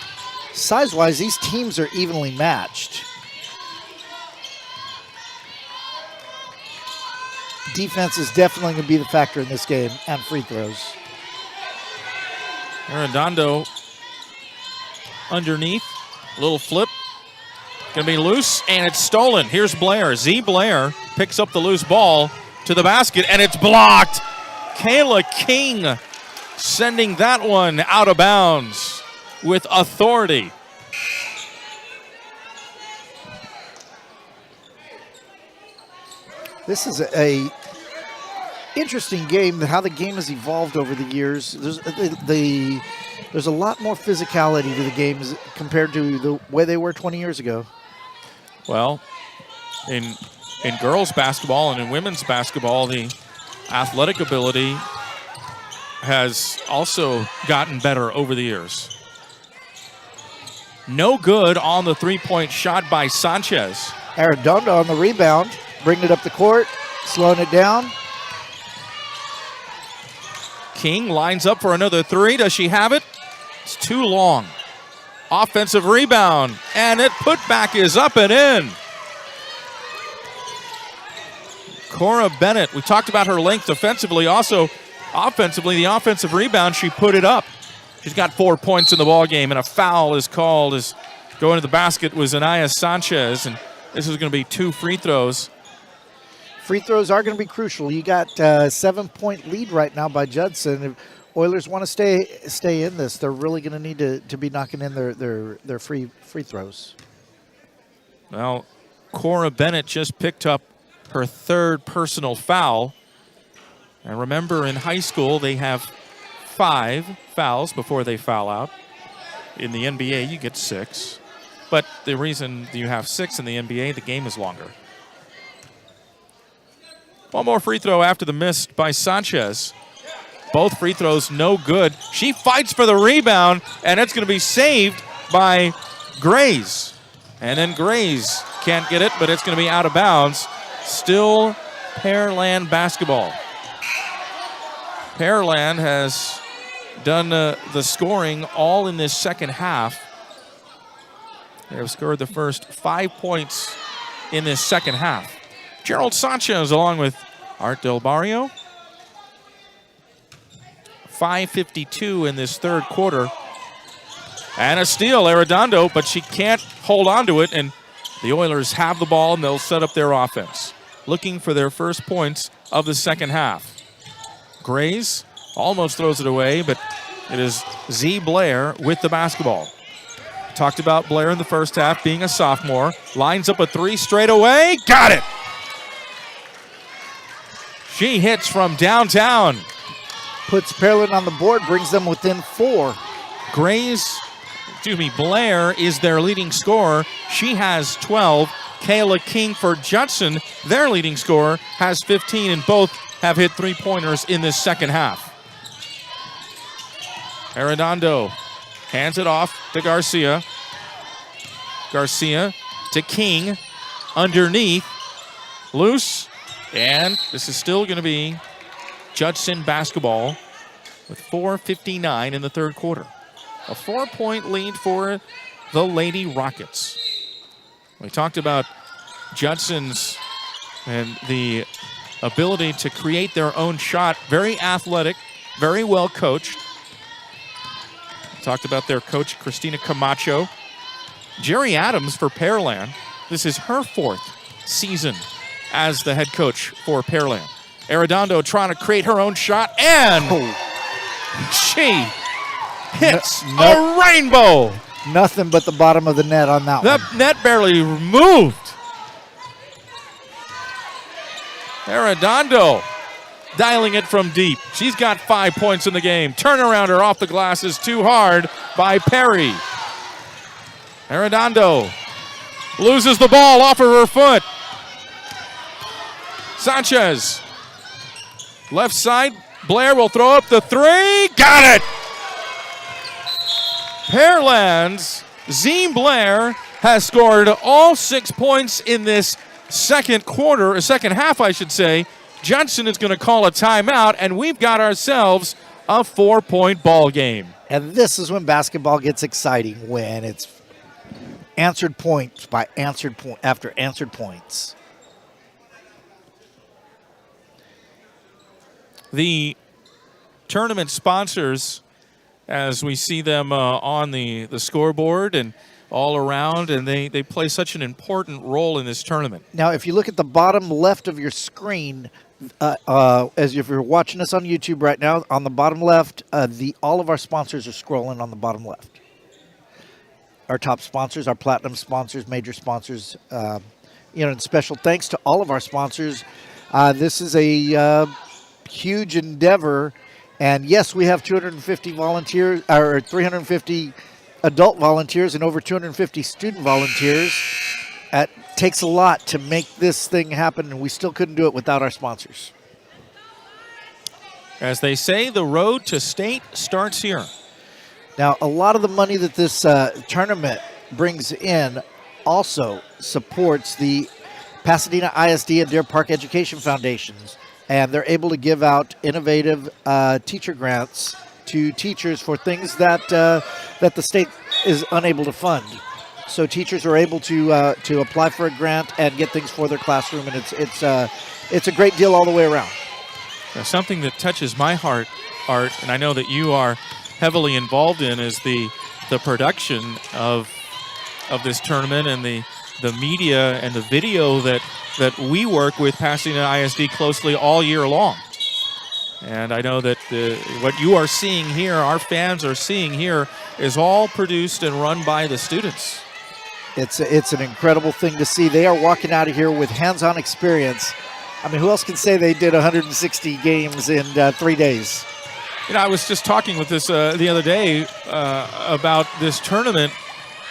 Size-wise, these teams are evenly matched. Defense is definitely going to be the factor in this game, and free throws. Arredondo underneath, a little flip. Going to be loose, and it's stolen. Here's Blair. Z. Blair picks up the loose ball to the basket, and it's blocked. Kayla King sending that one out of bounds with authority. This is a interesting game, how the game has evolved over the years. There's a lot more physicality to the games compared to the way they were 20 years ago. Well, in girls basketball and in women's basketball, the athletic ability has also gotten better over the years. No good on the three-point shot by Sanchez. Arredondo on the rebound, bringing it up the court, slowing it down. King lines up for another three. Does she have it? It's too long. Offensive rebound, and it putback is up and in. Cora Bennett, we talked about her length defensively. Also, offensively, the offensive rebound, she put it up. She's got 4 points in the ball game, and a foul is called as going to the basket was Anaya Sanchez, and this is going to be 2 free throws. Free throws are going to be crucial. You got a 7-point lead right now by Judson. If Oilers want to stay in this, they're really going to need to be knocking in their free throws. Well, Cora Bennett just picked up her 3rd personal foul. And remember, in high school, they have 5 fouls before they foul out. In the NBA, you get 6. But the reason you have 6 in the NBA, the game is longer. One more free throw after the miss by Sanchez. Both free throws no good. She fights for the rebound, and it's going to be saved by Grays. And then Grays can't get it, but it's going to be out of bounds. Still Pearland basketball. Pearland has done the scoring all in this second half. They have scored the first 5 points in this second half. Gerald Sanchez along with Art Del Barrio. 5:52 in this 3rd quarter. And a steal, Arredondo, but she can't hold on to it, and the Oilers have the ball, and they'll set up their offense, looking for their first points of the second half. Grays almost throws it away, but it is Z. Blair with the basketball. Talked about Blair in the first half being a sophomore. Lines up a 3 straight away. Got it! She hits from downtown. puts Pearland on the board, brings them within 4. Blair is their leading scorer. She has 12. Kayla King for Judson, their leading scorer, has 15, and both have hit 3-pointers in this second half. Arredondo hands it off to Garcia. Garcia to King. Underneath. Loose. And this is still going to be Judson basketball with 4:59 in the third quarter. A 4-point lead for the Lady Rockets. We talked about Judson's and the ability to create their own shot. Very athletic, very well coached. Talked about their coach, Christina Camacho. Jerry Adams for Pearland. This is her 4th season as the head coach for Pearland. Arredondo trying to create her own shot, and she hits a rainbow. Nothing but the bottom of the net on that one. The net barely moved. Arredondo dialing it from deep. She's got 5 points in the game. Turnarounder off the glass is too hard by Perry. Arredondo loses the ball off of her foot. Sanchez. Left side. Blair will throw up the 3. Got it! Pearland's Zine Blair has scored all 6 points in this second half, I should say. Judson is going to call a timeout, and we've got ourselves a 4-point ball game. And this is when basketball gets exciting, when it's answered points by answered point after answered points. The tournament sponsors, as we see them on the scoreboard and all around, and they play such an important role in this tournament. Now, if you look at the bottom left of your screen, as if you're watching us on YouTube right now, on the bottom left, all of our sponsors are scrolling on the bottom left. Our top sponsors, our platinum sponsors, major sponsors, and special thanks to all of our sponsors. This is a huge endeavor, and yes, we have 250 volunteers, or 350 adult volunteers and over 250 student volunteers. It takes a lot to make this thing happen, and we still couldn't do it without our sponsors. As they say, the road to state starts here. Now, a lot of the money that this tournament brings in also supports the Pasadena ISD and Deer Park Education Foundations, and they're able to give out innovative teacher grants to teachers for things that the state is unable to fund. So teachers are able to apply for a grant and get things for their classroom, and it's a great deal all the way around. Now, something that touches my heart, Art, and I know that you are heavily involved in, is the production of this tournament and the media and the video that we work with Pasadena ISD closely all year long. And I know that what you are seeing here, our fans are seeing here, is all produced and run by the students. It's an incredible thing to see. They are walking out of here with hands-on experience. I mean, who else can say they did 160 games in 3 days? You know, I was just talking with this the other day about this tournament,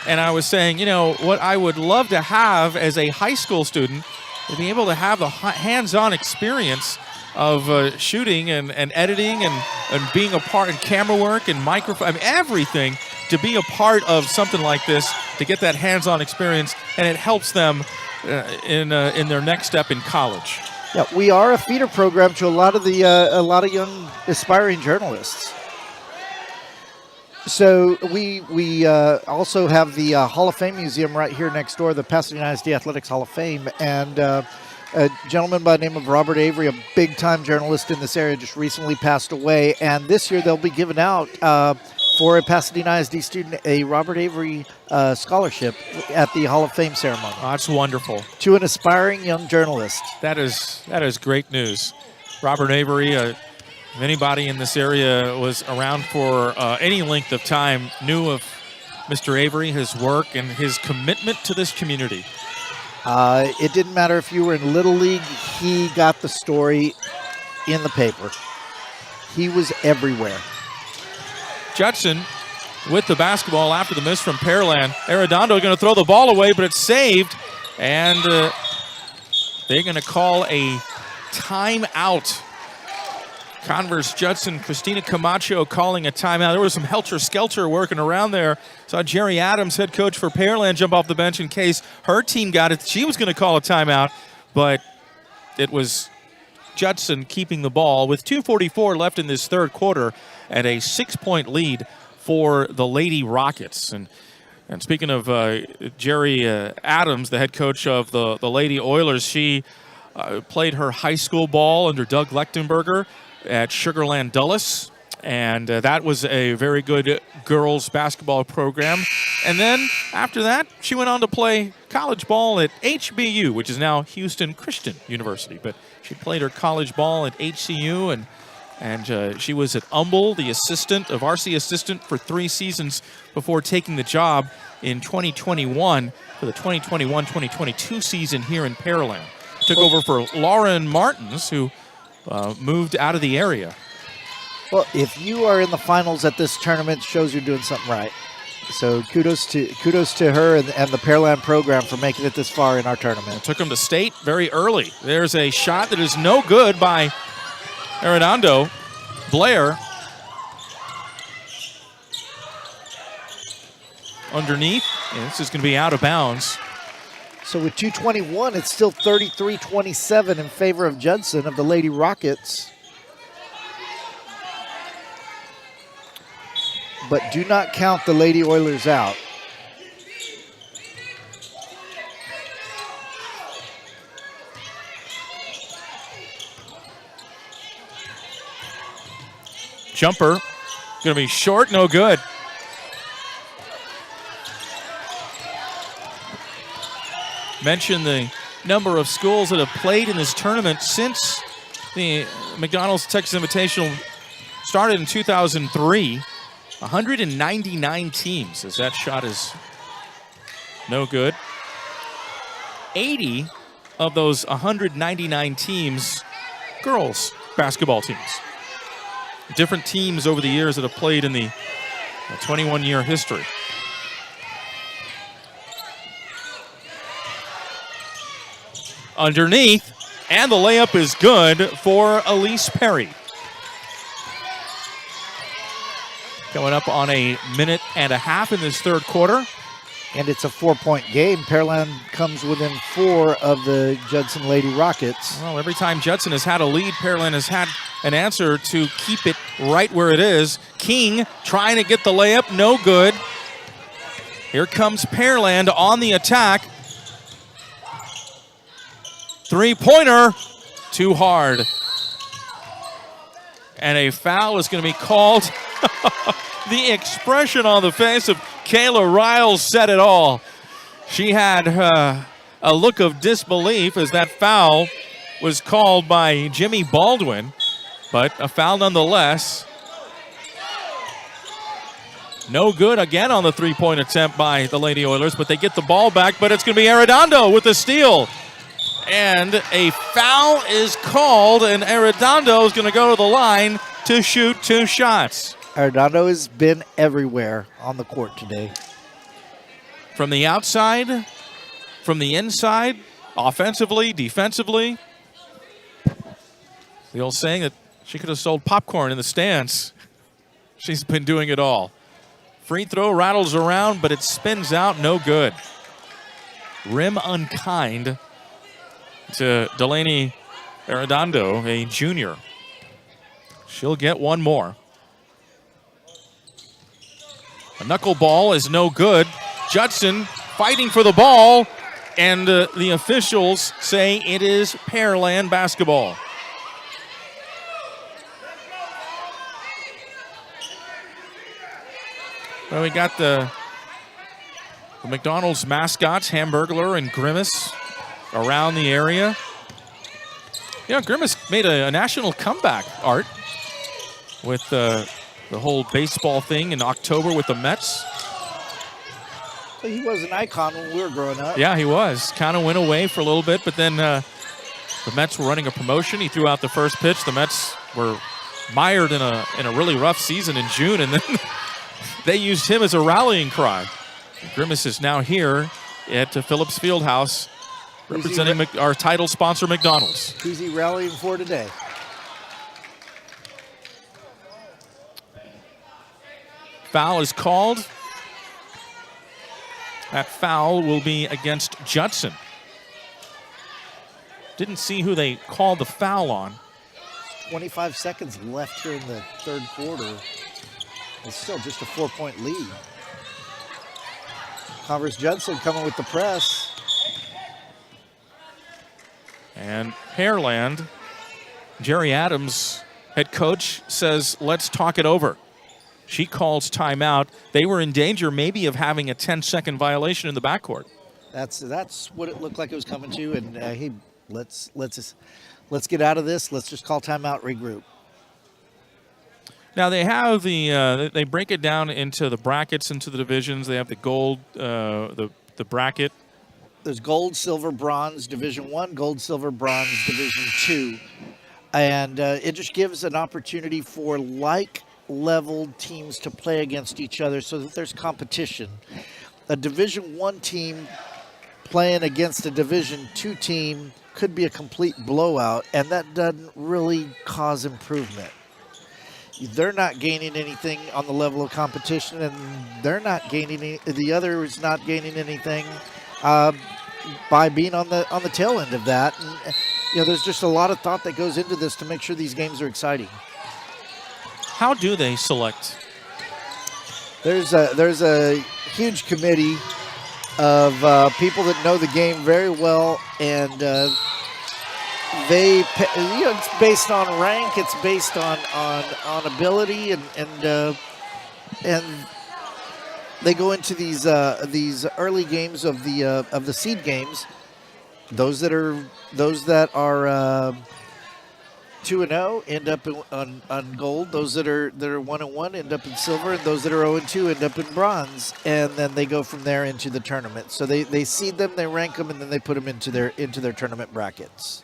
and I was saying, you know, what I would love to have as a high school student to be able to have the hands-on experience of shooting and editing and being a part, and camera work and microphone, I mean, everything, to be a part of something like this, to get that hands-on experience, and it helps them in their next step in college. Yeah, we are a feeder program to a lot of young aspiring journalists. So we also have the Hall of Fame Museum right here next door, the Pasadena ISD Athletics Hall of Fame, and a gentleman by the name of Robert Avery, a big-time journalist in this area, just recently passed away. And this year they'll be giving out, for a Pasadena ISD student, a Robert Avery scholarship at the Hall of Fame ceremony. Oh, that's wonderful. To an aspiring young journalist. That is great news. Robert Avery, if anybody in this area was around for any length of time, knew of Mr. Avery, his work, and his commitment to this community. It didn't matter if you were in Little League, he got the story in the paper. He was everywhere. Judson with the basketball after the miss from Pearland. Arredondo going to throw the ball away, but it's saved. And they're going to call a timeout. Converse Judson, Christina Camacho calling a timeout. There was some helter-skelter working around there. Saw Jerry Adams, head coach for Pearland, jump off the bench in case her team got it. She was going to call a timeout, but it was Judson keeping the ball with 2:44 left in this third quarter and a 6-point lead for the Lady Rockets. And speaking of Jerry Adams, the head coach of the Lady Oilers, she played her high school ball under Doug Lechtenberger at Sugarland Dulles, and that was a very good girls basketball program. And then after that, she went on to play college ball at HBU, which is now Houston Christian University. But she played her college ball at HCU, and she was at Humble, the varsity assistant for 3 seasons before taking the job in 2021 for the 2021-2022 season here in Pearland. Took over for Lauren Martins, who moved out of the area. Well, if you are in the finals at this tournament, shows you're doing something right. So kudos to her and the Pearland program for making it this far in our tournament. Took them to state very early. There's a shot that is no good by Arredondo. Blair underneath, and this is going to be out of bounds. So with 2:21, it's still 33-27 in favor of Judson of the Lady Rockets. But do not count the Lady Oilers out. Jumper, going to be short, no good. Mention the number of schools that have played in this tournament since the McDonald's Texas Invitational started in 2003. 199 teams, as that shot is no good. 80 of those 199 teams, girls basketball teams. Different teams over the years that have played in the 21-year history. Underneath, and the layup is good for Elise Perry. Coming up on a minute and a half in this third quarter. And it's a 4-point game. Pearland comes within 4 of the Judson Lady Rockets. Well, every time Judson has had a lead, Pearland has had an answer to keep it right where it is. King trying to get the layup, no good. Here comes Pearland on the attack. Three-pointer, too hard. And a foul is going to be called. The expression on the face of Kayla Riles said it all. She had a look of disbelief as that foul was called by Jimmy Baldwin, but a foul nonetheless. No good again on the three-point attempt by the Lady Oilers, but they get the ball back, but it's going to be Arredondo with the steal. And a foul is called, and Arredondo is going to go to the line to shoot 2 shots. Arredondo has been everywhere on the court today. From the outside, from the inside, offensively, defensively. The old saying that she could have sold popcorn in the stands. She's been doing it all. Free throw rattles around, but it spins out, no good. Rim unkind to Delaney Arredondo, a junior. She'll get one more. A knuckleball is no good. Judson fighting for the ball, and the officials say it is Pearland basketball. Well, we got the McDonald's mascots, Hamburglar and Grimace, around the area. Yeah, Grimace made a national comeback, Art, with the whole baseball thing in October with the Mets. He was an icon when we were growing up. Yeah, he was. Kind of went away for a little bit, but then the Mets were running a promotion. He threw out the first pitch. The Mets were mired in a really rough season in June, and then they used him as a rallying cry. Grimace is now here at Phillips Fieldhouse, representing our title sponsor, McDonald's. Who's he rallying for today? Foul is called. That foul will be against Judson. Didn't see who they called the foul on. 25 seconds left here in the third quarter. It's still just a 4-point lead. Converse Judson coming with the press. And Pearland, Jerry Adams, head coach, says, let's talk it over. She calls timeout. They were in danger maybe of having a 10-second violation in the backcourt. That's what it looked like it was coming to, and let's get out of this. Let's just call timeout, regroup. Now they have they break it down into the brackets, into the divisions. They have the gold, the bracket. There's gold, silver, bronze, Division I, gold, silver, bronze, Division II. And it just gives an opportunity for like-leveled teams to play against each other so that there's competition. A Division I team playing against a Division II team could be a complete blowout, and that doesn't really cause improvement. They're not gaining anything on the level of competition, and they're not gaining. The other is not gaining anything by being on the tail end of that. And, there's just a lot of thought that goes into this to make sure these games are exciting. How do they select? There's a huge committee of people that know the game very well, and it's based on rank, it's based on ability, and they go into these early games of the seed games. Those that are 2-0 end up on gold. Those that are 1-1 end up in silver, and those that are 0-2 end up in bronze. And then they go from there into the tournament. So they seed them, they rank them, and then they put them into their tournament brackets.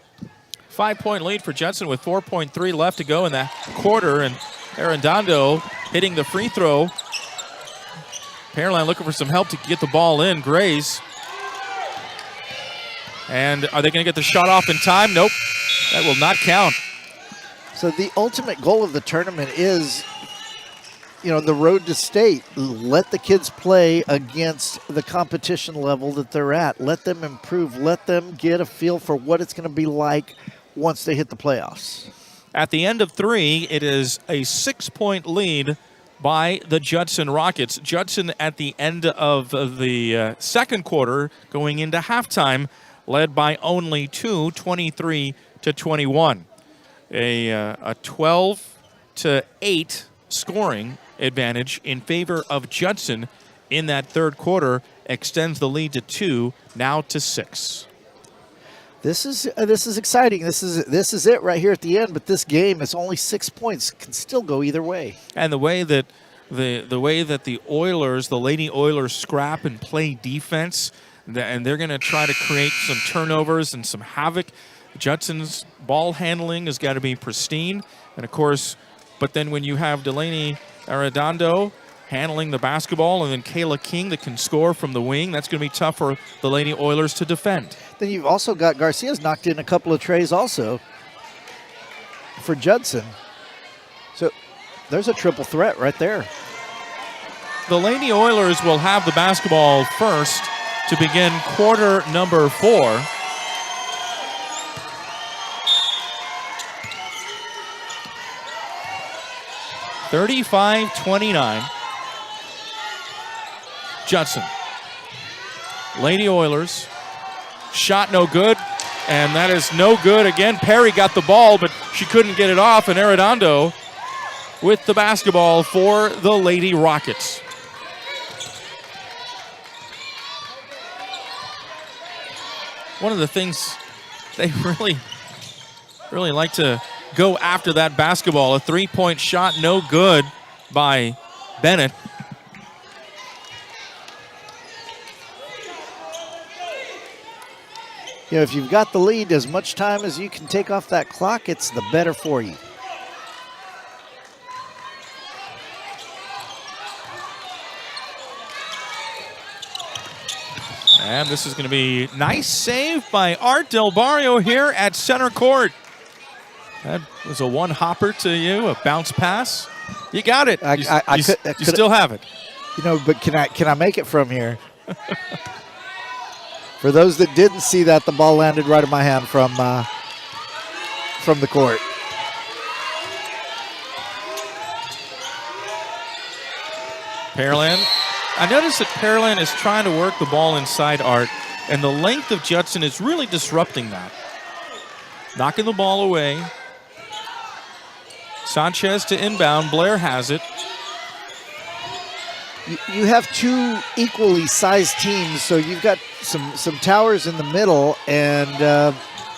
5-point lead for Judson with 4.3 left to go in the quarter, and Arredondo hitting the free throw. Pearland looking for some help to get the ball in. Grays. And are they going to get the shot off in time? Nope. That will not count. So the ultimate goal of the tournament is, the road to state. Let the kids play against the competition level that they're at. Let them improve. Let them get a feel for what it's going to be like once they hit the playoffs. At the end of 3, it is a 6-point lead by the Judson Rockets. Judson at the end of the second quarter, going into halftime, led by only 2, 23-21. A 12-8 scoring advantage in favor of Judson in that third quarter extends the lead to 2, now to 6. This is exciting. This is it right here at the end. But this game is only 6 points. Can still go either way. And the way that the Oilers, the Lady Oilers, scrap and play defense, and they're going to try to create some turnovers and some havoc. Judson's ball handling has got to be pristine. And, of course, but then when you have Delaney Arredondo handling the basketball and then Kayla King that can score from the wing, that's going to be tough for the Lady Oilers to defend. Then you've also got Garcia's knocked in a couple of trays also for Judson. So there's a triple threat right there. The Lady Oilers will have the basketball first to begin quarter number 4. (35-29). Judson. Lady Oilers. Shot no good, and that is no good again. Perry got the ball, but she couldn't get it off, and Arredondo with the basketball for the Lady Rockets. One of the things they really like to go after that basketball. A 3-point shot, no good by Bennett. If you've got the lead, as much time as you can take off that clock, it's the better for you. And this is going to be nice save by Art Del Barrio here at center court. That was a one-hopper to you, a bounce pass. You got it. You still have it. You know, but can I make it from here? For those that didn't see that, the ball landed right in my hand from the court. Pearland. I noticed that Pearland is trying to work the ball inside Art, and the length of Judson is really disrupting that. Knocking the ball away. Sanchez to inbound. Blair has it. You have two equally sized teams, so you've got some towers in the middle, and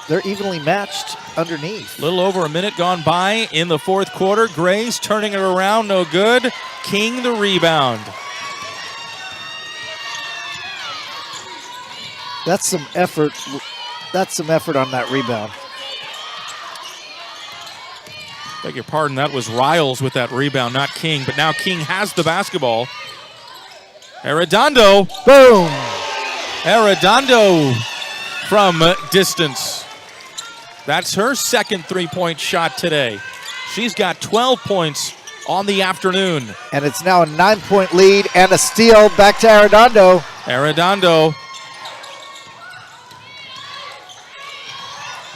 they're evenly matched underneath. A little over a minute gone by in the fourth quarter. Gray's turning it around, no good. King the rebound. That's some effort. That's some effort on that rebound. Beg your pardon, that was Riles with that rebound, not King. But now King has the basketball. Arredondo. Boom. Arredondo from distance. That's her second three-point shot today. She's got 12 points on the afternoon. And it's now a 9-point lead and a steal back to Arredondo. Arredondo.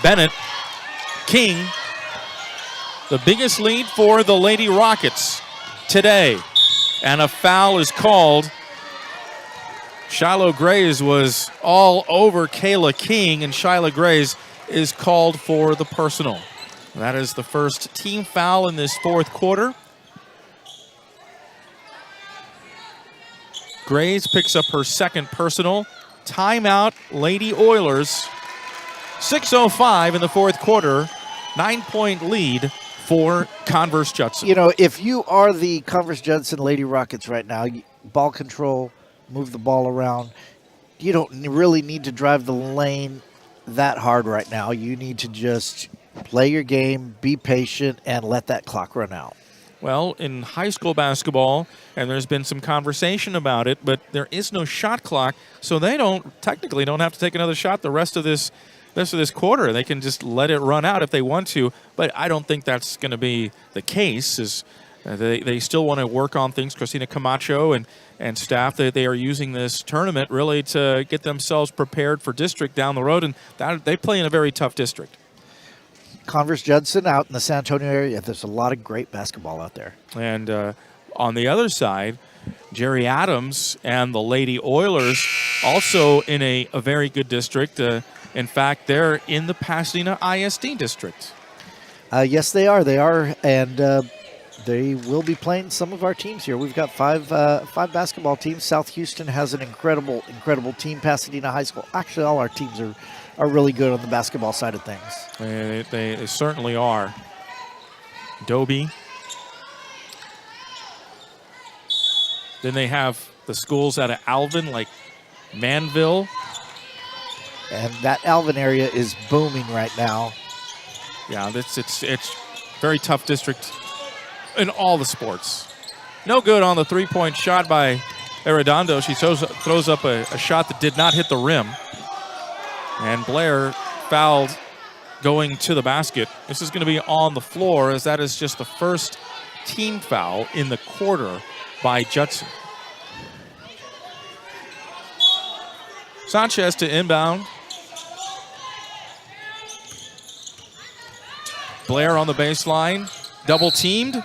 Bennett. King. The biggest lead for the Lady Rockets today. And a foul is called. Shiloh Grays was all over Kayla King, and Shiloh Grays is called for the personal. That is the first team foul in this fourth quarter. Grays picks up her second personal. Timeout, Lady Oilers. 6:05 in the fourth quarter. 9-point lead for Converse Judson. You know, if you are the Converse Judson Lady Rockets right now, ball control, move the ball around, you don't really need to drive the lane that hard right now. You need to just play your game, be patient, and let that clock run out. Well, in high school basketball, and there's been some conversation about it, but there is no shot clock, so they technically don't have to take another shot the rest of this quarter. They can just let it run out if they want to, but I don't think that's going to be the case. They still want to work on things. Christina Camacho and staff, they are using this tournament really to get themselves prepared for district down the road, and they play in a very tough district. Converse Judson out in the San Antonio area, there's a lot of great basketball out there. And on the other side, Jerry Adams and the Lady Oilers also in a very good district. In fact, they're in the Pasadena ISD district. Yes, they are. They are, and they will be playing some of our teams here. We've got five basketball teams. South Houston has an incredible team. Pasadena High School. Actually, all our teams are really good on the basketball side of things. They certainly are. Dobie. Then they have the schools out of Alvin, like Manville. And that Alvin area is booming right now. Yeah, it's very tough district in all the sports. No good on the three-point shot by Arredondo. She throws up a shot that did not hit the rim. And Blair fouled going to the basket. This is going to be on the floor, as that is just the first team foul in the quarter by Judson. Sanchez to inbound. Blair on the baseline, double teamed.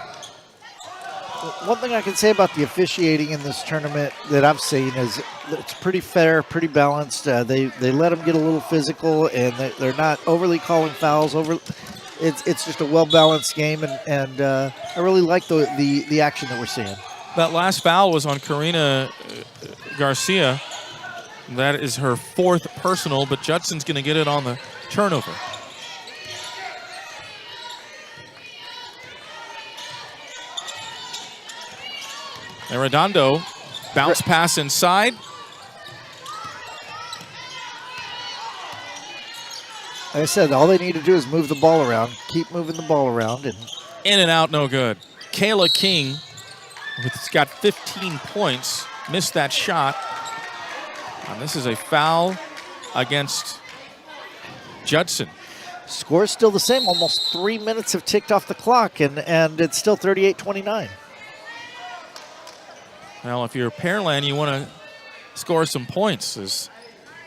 One thing I can say about the officiating in this tournament that I've seen is it's pretty fair, pretty balanced. They let them get a little physical, and they're not overly calling fouls. It's just a well-balanced game, and I really like the action that we're seeing. That last foul was on Karina Garcia. That is her fourth personal, but Judson's going to get it on the turnover. Arredondo, bounce pass inside. Like I said, all they need to do is move the ball around, keep moving the ball around. And in and out, no good. Kayla King, who's got 15 points, missed that shot. And this is a foul against Judson. Score's still the same. Almost 3 minutes have ticked off the clock, and it's still 38-29. Well, if you're Pearland, you want to score some points as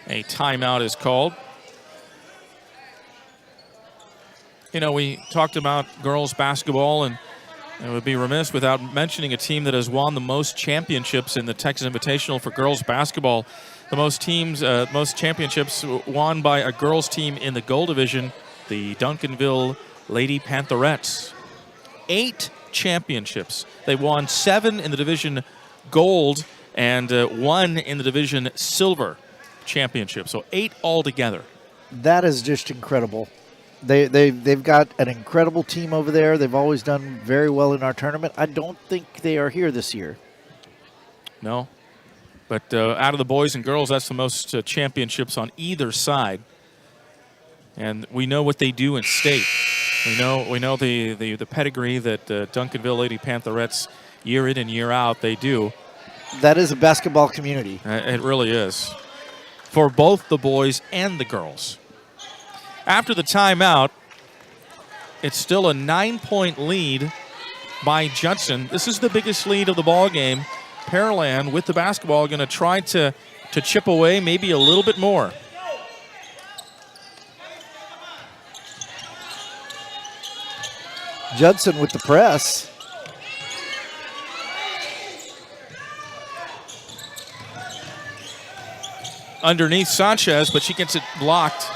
a timeout is called. You know, we talked about girls basketball, and it would be remiss without mentioning a team that has won the most championships in the Texas Invitational for girls basketball. The most championships won by a girls team in the gold division, the Duncanville Lady Pantherettes. 8 championships. They won 7 in the division gold and 1 in the division silver championship. So 8 altogether. That is just incredible. They've got an incredible team over there. They've always done very well in our tournament. I don't think they are here this year. No. But out of the boys and girls, that's the most championships on either side. And we know what they do in state. We know the pedigree that Duncanville Lady Pantherettes, year in and year out, they do. That is a basketball community. It really is. For both the boys and the girls. After the timeout, it's still a 9-point lead by Judson. This is the biggest lead of the ball game. Pearland with the basketball going to try to chip away maybe a little bit more. Judson with the press. Underneath Sanchez, but she gets it blocked.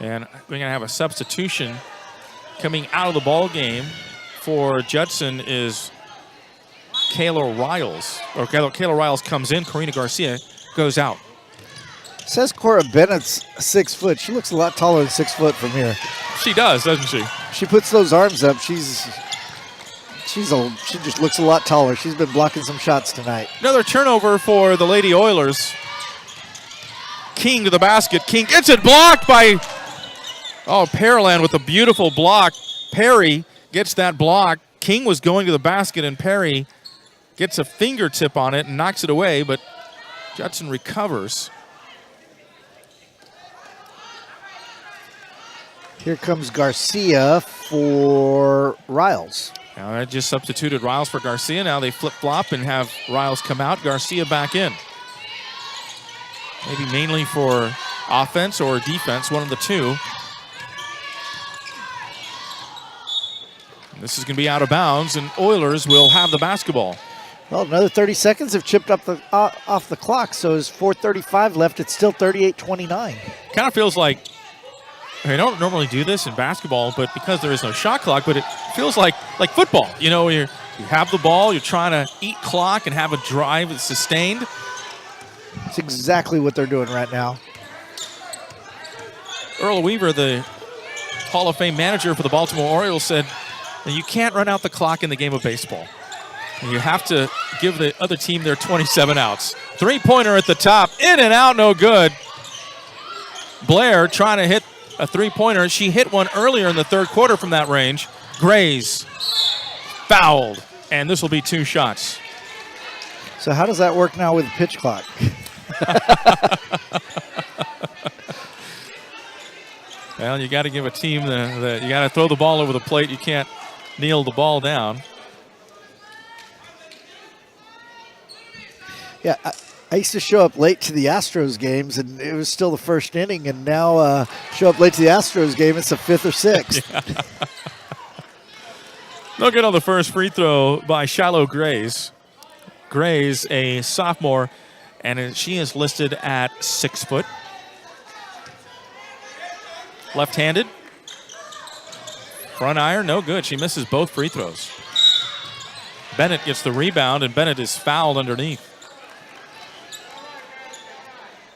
And we're going to have a substitution coming out of the ball game for Judson is Kayla Riles. Or Kayla Riles comes in. Karina Garcia goes out. Says Cora Bennett's 6 foot. She looks a lot taller than 6 foot from here. She does, doesn't she? She puts those arms up. She just looks a lot taller. She's been blocking some shots tonight. Another turnover for the Lady Oilers. King to the basket. King gets it blocked by Pearland with a beautiful block. Perry gets that block. King was going to the basket, and Perry gets a fingertip on it and knocks it away, but Judson recovers. Here comes Garcia for Riles. Now I just substituted Riles for Garcia. Now they flip-flop and have Riles come out, Garcia back in. Maybe mainly for offense or defense, one of the two. This is going to be out of bounds, and Oilers will have the basketball. Well, another 30 seconds have chipped up off the clock, so there's 4:35 left. It's still 38-29. Kind of feels like, I don't normally do this in basketball, but because there is no shot clock, but it feels like football. You know, you have the ball, you're trying to eat clock and have a drive that's sustained. It's exactly what they're doing right now. Earl Weaver, the Hall of Fame manager for the Baltimore Orioles, said that you can't run out the clock in the game of baseball. And you have to give the other team their 27 outs. Three-pointer at the top, in and out, no good. Blair trying to hit a three-pointer. She hit one earlier in the third quarter from that range. Grays fouled, and this will be 2 shots. So how does that work now with the pitch clock? Well, you got to give a team you got to throw the ball over the plate. You can't kneel the ball down. Yeah, I used to show up late to the Astros games, and it was still the first inning, and now show up late to the Astros game, it's the 5th or 6th. Yeah. No good on the first free throw by Shiloh Grays. Grays, a sophomore, and she is listed at 6 foot. Left-handed. Front iron, no good. She misses both free throws. Bennett gets the rebound, and Bennett is fouled underneath.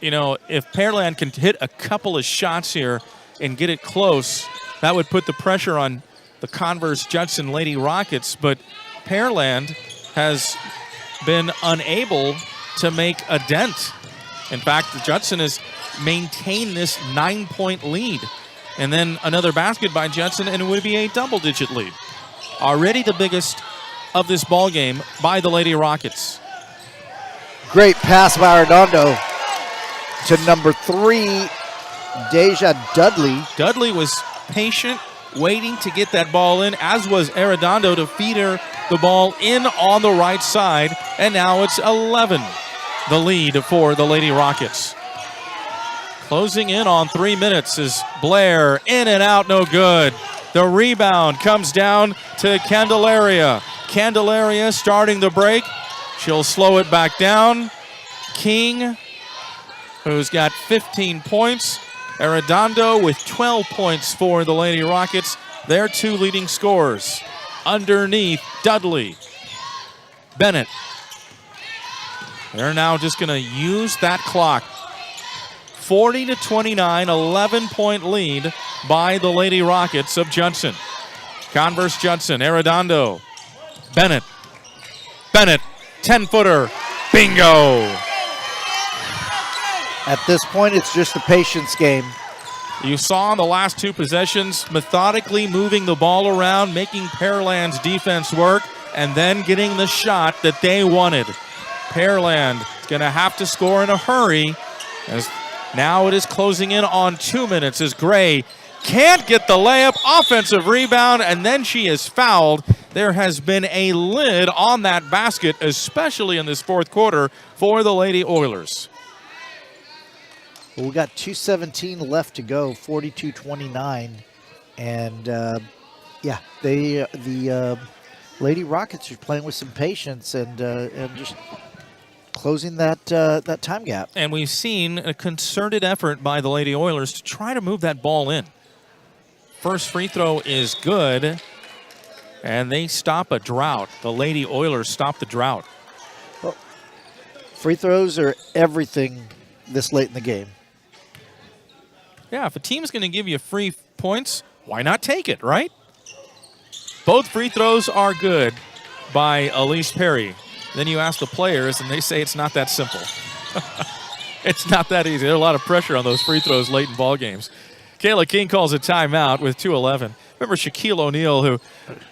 You know, if Pearland can hit a couple of shots here and get it close, that would put the pressure on the Converse Judson Lady Rockets, but Pearland has been unable to make a dent. In fact, Judson has maintained this 9-point lead. And then another basket by Judson, and it would be a double-digit lead. already the biggest of this ball game by the Lady Rockets. Great pass by Arredondo to number 3, Deja Dudley. Dudley was patient, waiting to get that ball in, as was Arredondo to feed her the ball in on the right side. And now it's 11, the lead for the Lady Rockets. Closing in on 3 minutes is Blair. In and out, no good. The rebound comes down to Candelaria. Candelaria starting the break. She'll slow it back down. King, who's got 15 points. Arredondo with 12 points for the Lady Rockets. Their 2 leading scorers. Underneath, Dudley. Bennett. They're now just going to use that clock. 40-29, 11-point lead by the Lady Rockets of Judson. Converse Judson, Arredondo. Bennett. Bennett, 10-footer. Bingo! At this point, it's just a patience game. You saw in the last 2 possessions, methodically moving the ball around, making Pearland's defense work, and then getting the shot that they wanted. Pearland is going to have to score in a hurry, as now it is closing in on 2 minutes as Gray can't get the layup. Offensive rebound, and then she is fouled. There has been a lid on that basket, especially in this 4th quarter, for the Lady Oilers. Well, we got 2:17 left to go, 42-29, and yeah, the Lady Rockets are playing with some patience and just closing that time gap. And we've seen a concerted effort by the Lady Oilers to try to move that ball in. First free throw is good, and they stop a drought. The Lady Oilers stop the drought. Well, free throws are everything this late in the game. Yeah, if a team's going to give you free points, why not take it, right? Both free throws are good by Elise Perry. Then you ask the players, and they say it's not that simple. It's not that easy. There's a lot of pressure on those free throws late in ball games. Kayla King calls a timeout with 2:11. Remember Shaquille O'Neal, who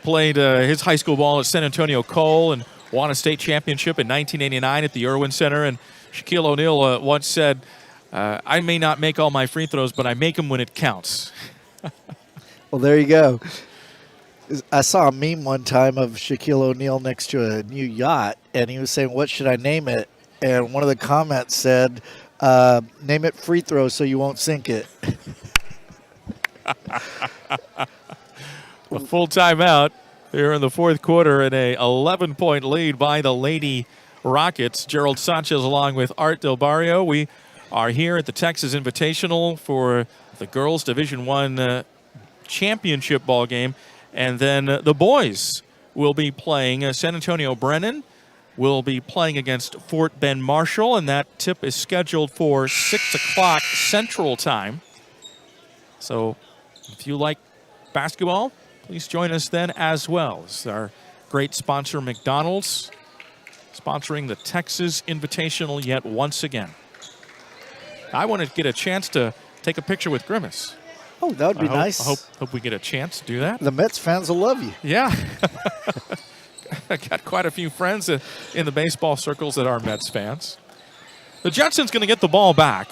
played his high school ball at San Antonio Cole and won a state championship in 1989 at the Irwin Center. And Shaquille O'Neal once said, I may not make all my free throws, but I make them when it counts. Well, there you go. I saw a meme one time of Shaquille O'Neal next to a new yacht, and he was saying, what should I name it? And one of the comments said, name it free throw so you won't sink it. A full timeout here in the 4th quarter and a 11-point lead by the Lady Rockets. Gerald Sanchez along with Art Del Barrio. We are here at the Texas Invitational for the girls Division I championship ball game. And then the boys will be playing San Antonio Brennan. Will be playing against Fort Bend Marshall, and that tip is scheduled for 6 o'clock Central Time. So if you like basketball, please join us then as well. This is our great sponsor, McDonald's, sponsoring the Texas Invitational yet once again. I want to get a chance to take a picture with Grimace. Oh, that would be nice. I hope we get a chance to do that. The Mets fans will love you. Yeah. I got quite a few friends in the baseball circles that are Mets fans. The Judson's going to get the ball back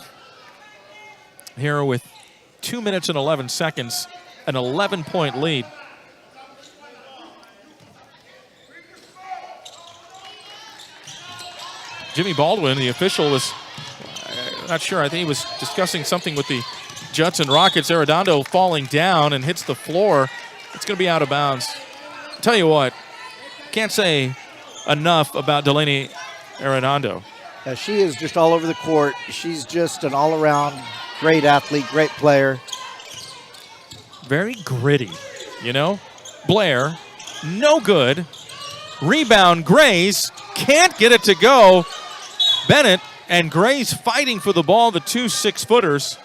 here with 2 minutes and 11 seconds, an 11-point lead. Jimmy Baldwin, the official, was not sure. I think he was discussing something with the Judson Rockets. Arredondo falling down and hits the floor. It's going to be out of bounds. I'll tell you what, can't say enough about Delaney Arredondo. She is just all over the court. She's just an all-around great athlete, great player. Very gritty, you know. Blair, no good. Rebound, Grays, can't get it to go. Bennett and Grays fighting for the ball, the 2 6-footers.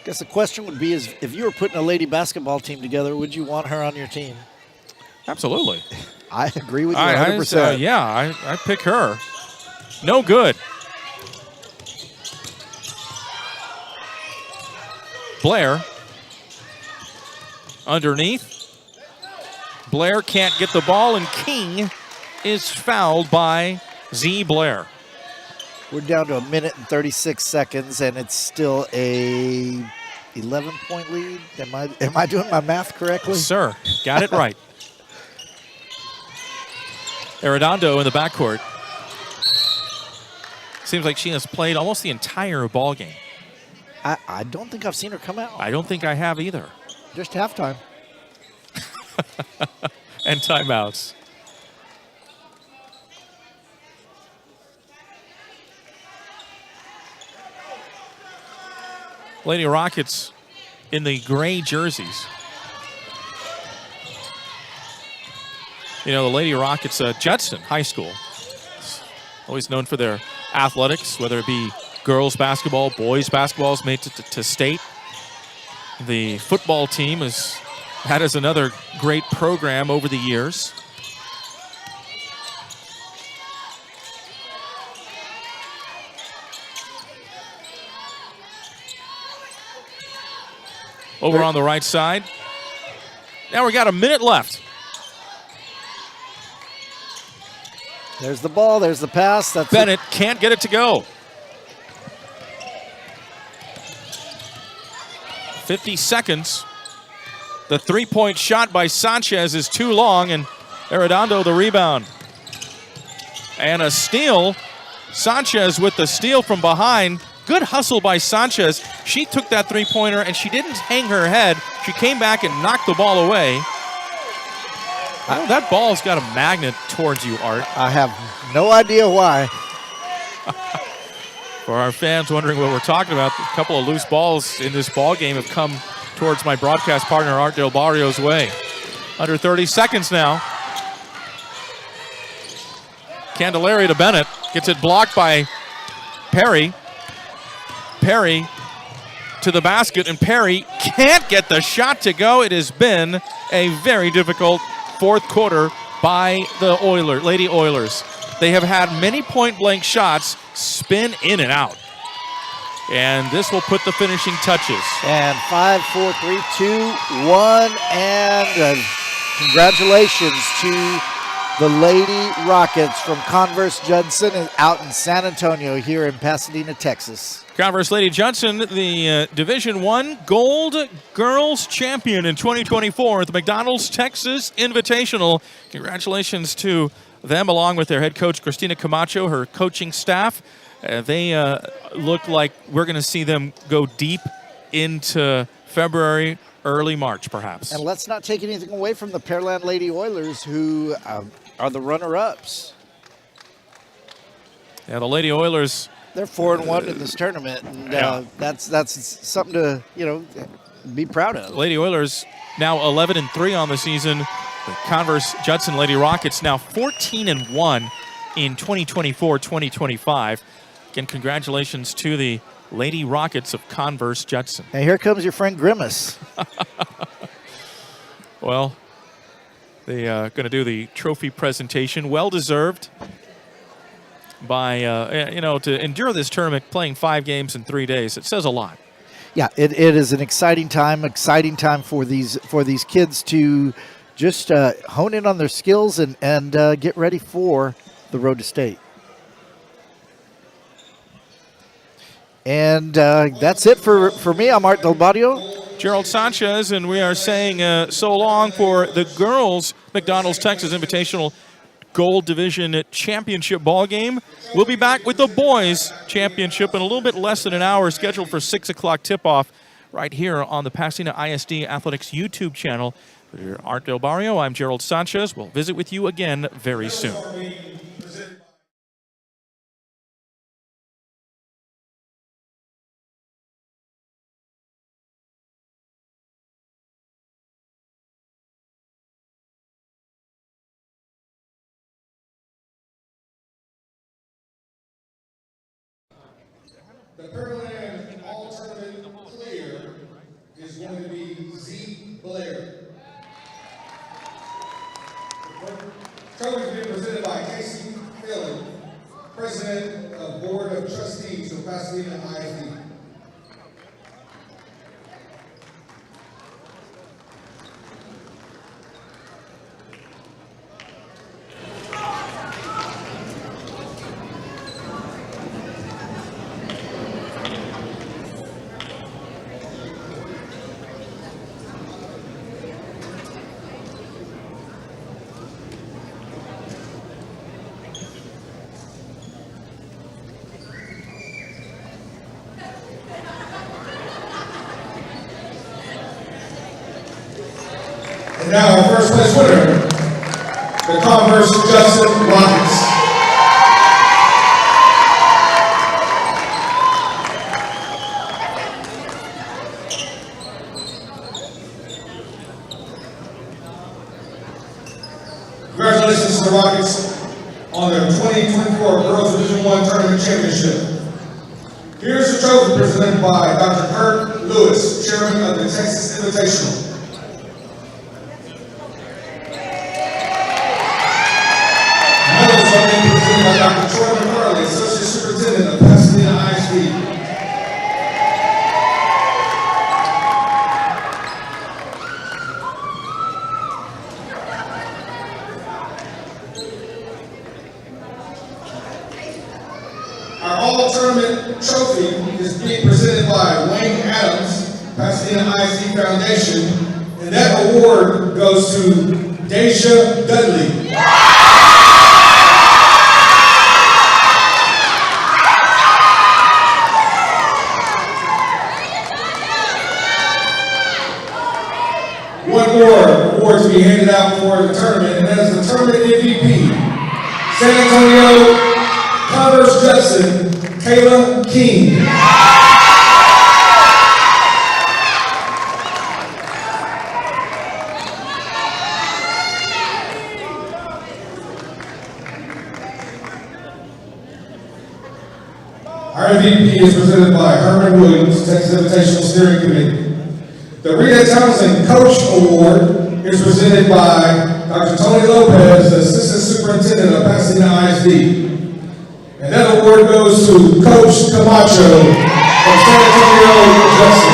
I guess the question would be is if you were putting a lady basketball team together, would you want her on your team? Absolutely. I agree with you 100%. I pick her. No good. Blair underneath. Blair can't get the ball, and King is fouled by Z. Blair. We're down to 1 minute and 36 seconds, and it's still a 11-point lead. Am I doing my math correctly? Yes, sir, got it right. Arredondo in the backcourt. Seems like she has played almost the entire ball game. I don't think I've seen her come out. I don't think I have either. Just halftime. And timeouts. Lady Rockets in the gray jerseys. You know, the Lady Rockets, Judson High School, always known for their athletics, whether it be girls basketball, boys basketball has made it to state. The football team has had as another great program over the years. Over on the right side. Now we got a minute left. There's the ball. There's the pass. That's Bennett can't get it to go. 50 seconds. The three-point shot by Sanchez is too long, and Arredondo the rebound. And a steal. Sanchez with the steal from behind. Good hustle by Sanchez. She took that three-pointer, and she didn't hang her head. She came back and knocked the ball away. That ball's got a magnet towards you, Art. I have no idea why. For our fans wondering what we're talking about, a couple of loose balls in this ball game have come towards my broadcast partner, Art Del Barrio's way. Under 30 seconds now. Candelaria to Bennett. Gets it blocked by Perry. Perry to the basket, and Perry can't get the shot to go. It has been a very difficult fourth quarter by the Lady Oilers. They have had many point-blank shots spin in and out. And this will put the finishing touches. And 5, 4, 3, 2, 1, and congratulations to the Lady Rockets from Converse Judson out in San Antonio here in Pasadena, Texas. Converse Lady Judson, the Division I Gold Girls Champion in 2024 at the McDonald's Texas Invitational. Congratulations to them, along with their head coach, Christina Camacho, her coaching staff. They look like we're going to see them go deep into February, early March, perhaps. And let's not take anything away from the Pearland Lady Oilers, who are the runner-ups. Yeah, the Lady Oilers. They're 4-1 in this tournament, and that's something to be proud of. Lady Oilers now 11-3 on the season. The Converse Judson Lady Rockets now 14-1 in 2024-2025. Again, congratulations to the Lady Rockets of Converse Judson. And here comes your friend Grimace. Well, they are going to do the trophy presentation. Well deserved. By to endure this tournament, playing 5 games in 3 days, it says a lot. Yeah, it is an exciting time for these kids to just hone in on their skills and get ready for the road to state. And that's it for me. I'm Art Del Barrio. Gerald Sanchez, and we are saying so long for the girls McDonald's Texas Invitational Gold Division Championship ball game. We'll be back with the boys championship in a little bit less than an hour, scheduled for 6 o'clock tip-off right here on the Pasadena ISD Athletics YouTube channel. For Art Del Barrio, I'm Gerald Sanchez. We'll visit with you again very soon. The Pearland All-Tournament clear is going to be Z. Blair. The trophy is being presented by Casey Philly, President of Board of Trustees of Pasadena ISD. And now our first place winner, the Converse Judson Rockets. Congratulations to the Rockets on their 2024 Girls Division I Tournament Championship. Here's the trophy presented by Dr. Kirk Lewis, Chairman of the Texas Invitational. Medals are being presented by Dr. Troy McFarley, Associate Superintendent of Pasadena ISD. Our all-tournament trophy is being presented by Wayne Adams, Pasadena ISD Foundation, and that award goes to Deja Dudley. One more award to be handed out for the tournament, and that is the tournament MVP. San Antonio Converse Judson, Kayla King. Our MVP is presented by Herman Williams, Texas Invitational Steering Committee. The Rita Townsend Coach Award is presented by Dr. Tony Lopez, Assistant Superintendent of Pasadena ISD. And that award goes to Coach Camacho of San Antonio, Judson.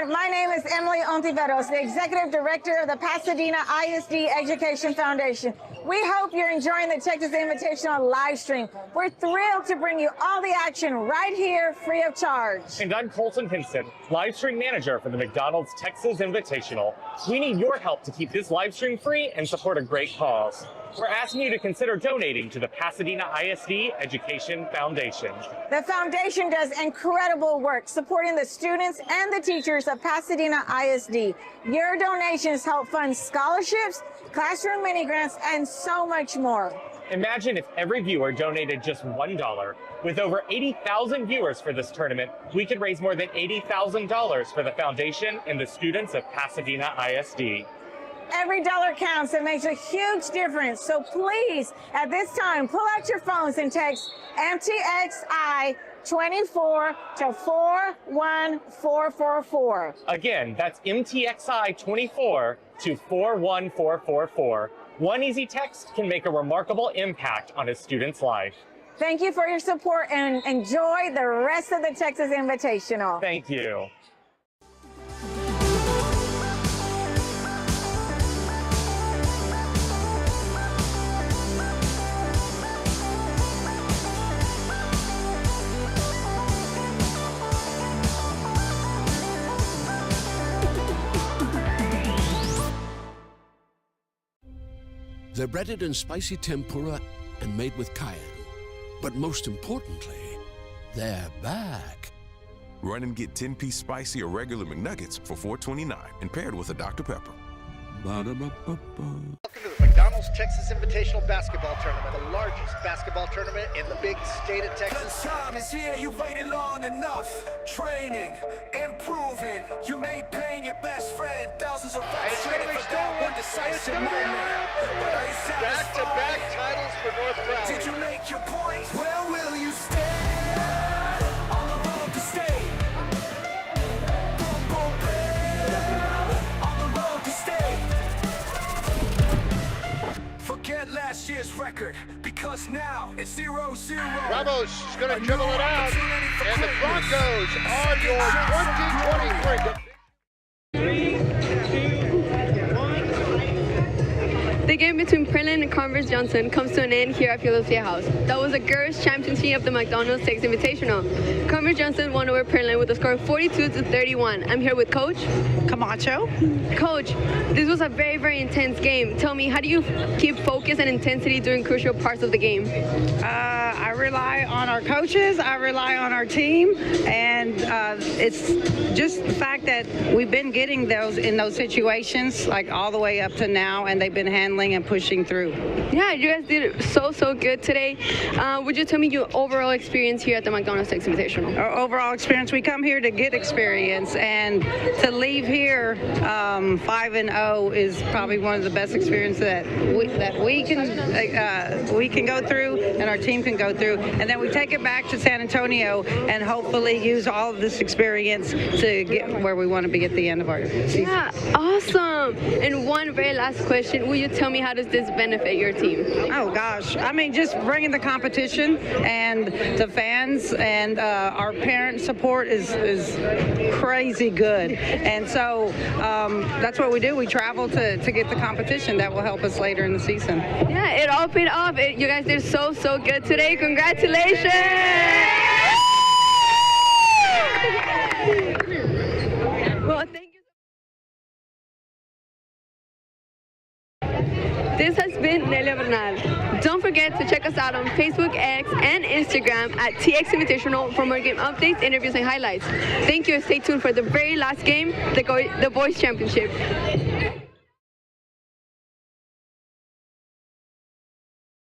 My name is Emily Ontiveros, the Executive Director of the Pasadena ISD Education Foundation. We hope you're enjoying the Texas Invitational live stream. We're thrilled to bring you all the action right here, free of charge. And I'm Colton Hinson, live stream manager for the McDonald's Texas Invitational. We need your help to keep this live stream free and support a great cause. We're asking you to consider donating to the Pasadena ISD Education Foundation. The foundation does incredible work supporting the students and the teachers of Pasadena ISD. Your donations help fund scholarships, classroom mini grants, and so much more. Imagine if every viewer donated just $1. With over 80,000 viewers for this tournament, we could raise more than $80,000 for the foundation and the students of Pasadena ISD. Every dollar counts. It makes a huge difference. So please, at this time, pull out your phones and text MTXI 24 to 41444. Again, that's MTXI 24 to 41444. One easy text can make a remarkable impact on a student's life. Thank you for your support and enjoy the rest of the Texas Invitational. Thank you. They're breaded in spicy tempura and made with cayenne. But most importantly, they're back. Run and get 10-piece spicy or regular McNuggets for $4.29 and paired with a Dr. Pepper. Ba-da-ba-ba-ba. Welcome to the McDonald's Texas Invitational Basketball Tournament, the largest basketball tournament in the big state of Texas. The time is here, you waited long enough. Training, improving, you made pain your best friend. Thousands of reps waiting for that one decisive moment. But are you satisfied? Back-to-back titles for North Brown. Did you make your point? Where will you stand on the road to stay? Boom, boom, bam, on the road to stay. Forget last year's record, because now it's 0-0. Ramos is going to dribble it out, and the Broncos are your 2023. The game between Pearland and Converse Judson comes to an end here at Philadelphia House. That was the girls' championship of the McDonald's Texas Invitational. Converse Judson won over Pearland with a score of 42-31. I'm here with Coach Camacho. Coach, this was a very, very intense game. Tell me, how do you keep focus and intensity during crucial parts of the game? I rely on our coaches, I rely on our team, and it's just the fact that we've been getting those in those situations like all the way up to now, and they've been handling and pushing through. Yeah, you guys did so good today. Would you tell me your overall experience here at the McDonald's Texas Invitational? Our overall experience, we come here to get experience, and to leave here 5-0 is probably one of the best experiences that we can go through and our team can go through, and then we take it back to San Antonio and hopefully use all of this experience to get where we want to be at the end of our season. Yeah, awesome. And one very last question, will you tell me, how does this benefit your team? Oh gosh, I mean, just bringing the competition and the fans and our parent support is crazy good, and so that's what we do. We travel to get the competition that will help us later in the season. Yeah, it all paid off. You guys did so good today. Congratulations! Well, thank you. This has been Nelia Bernal. Don't forget to check us out on Facebook, X, and Instagram at TX Invitational for more game updates, interviews, and highlights. Thank you, and stay tuned for the very last game, the Boys Championship.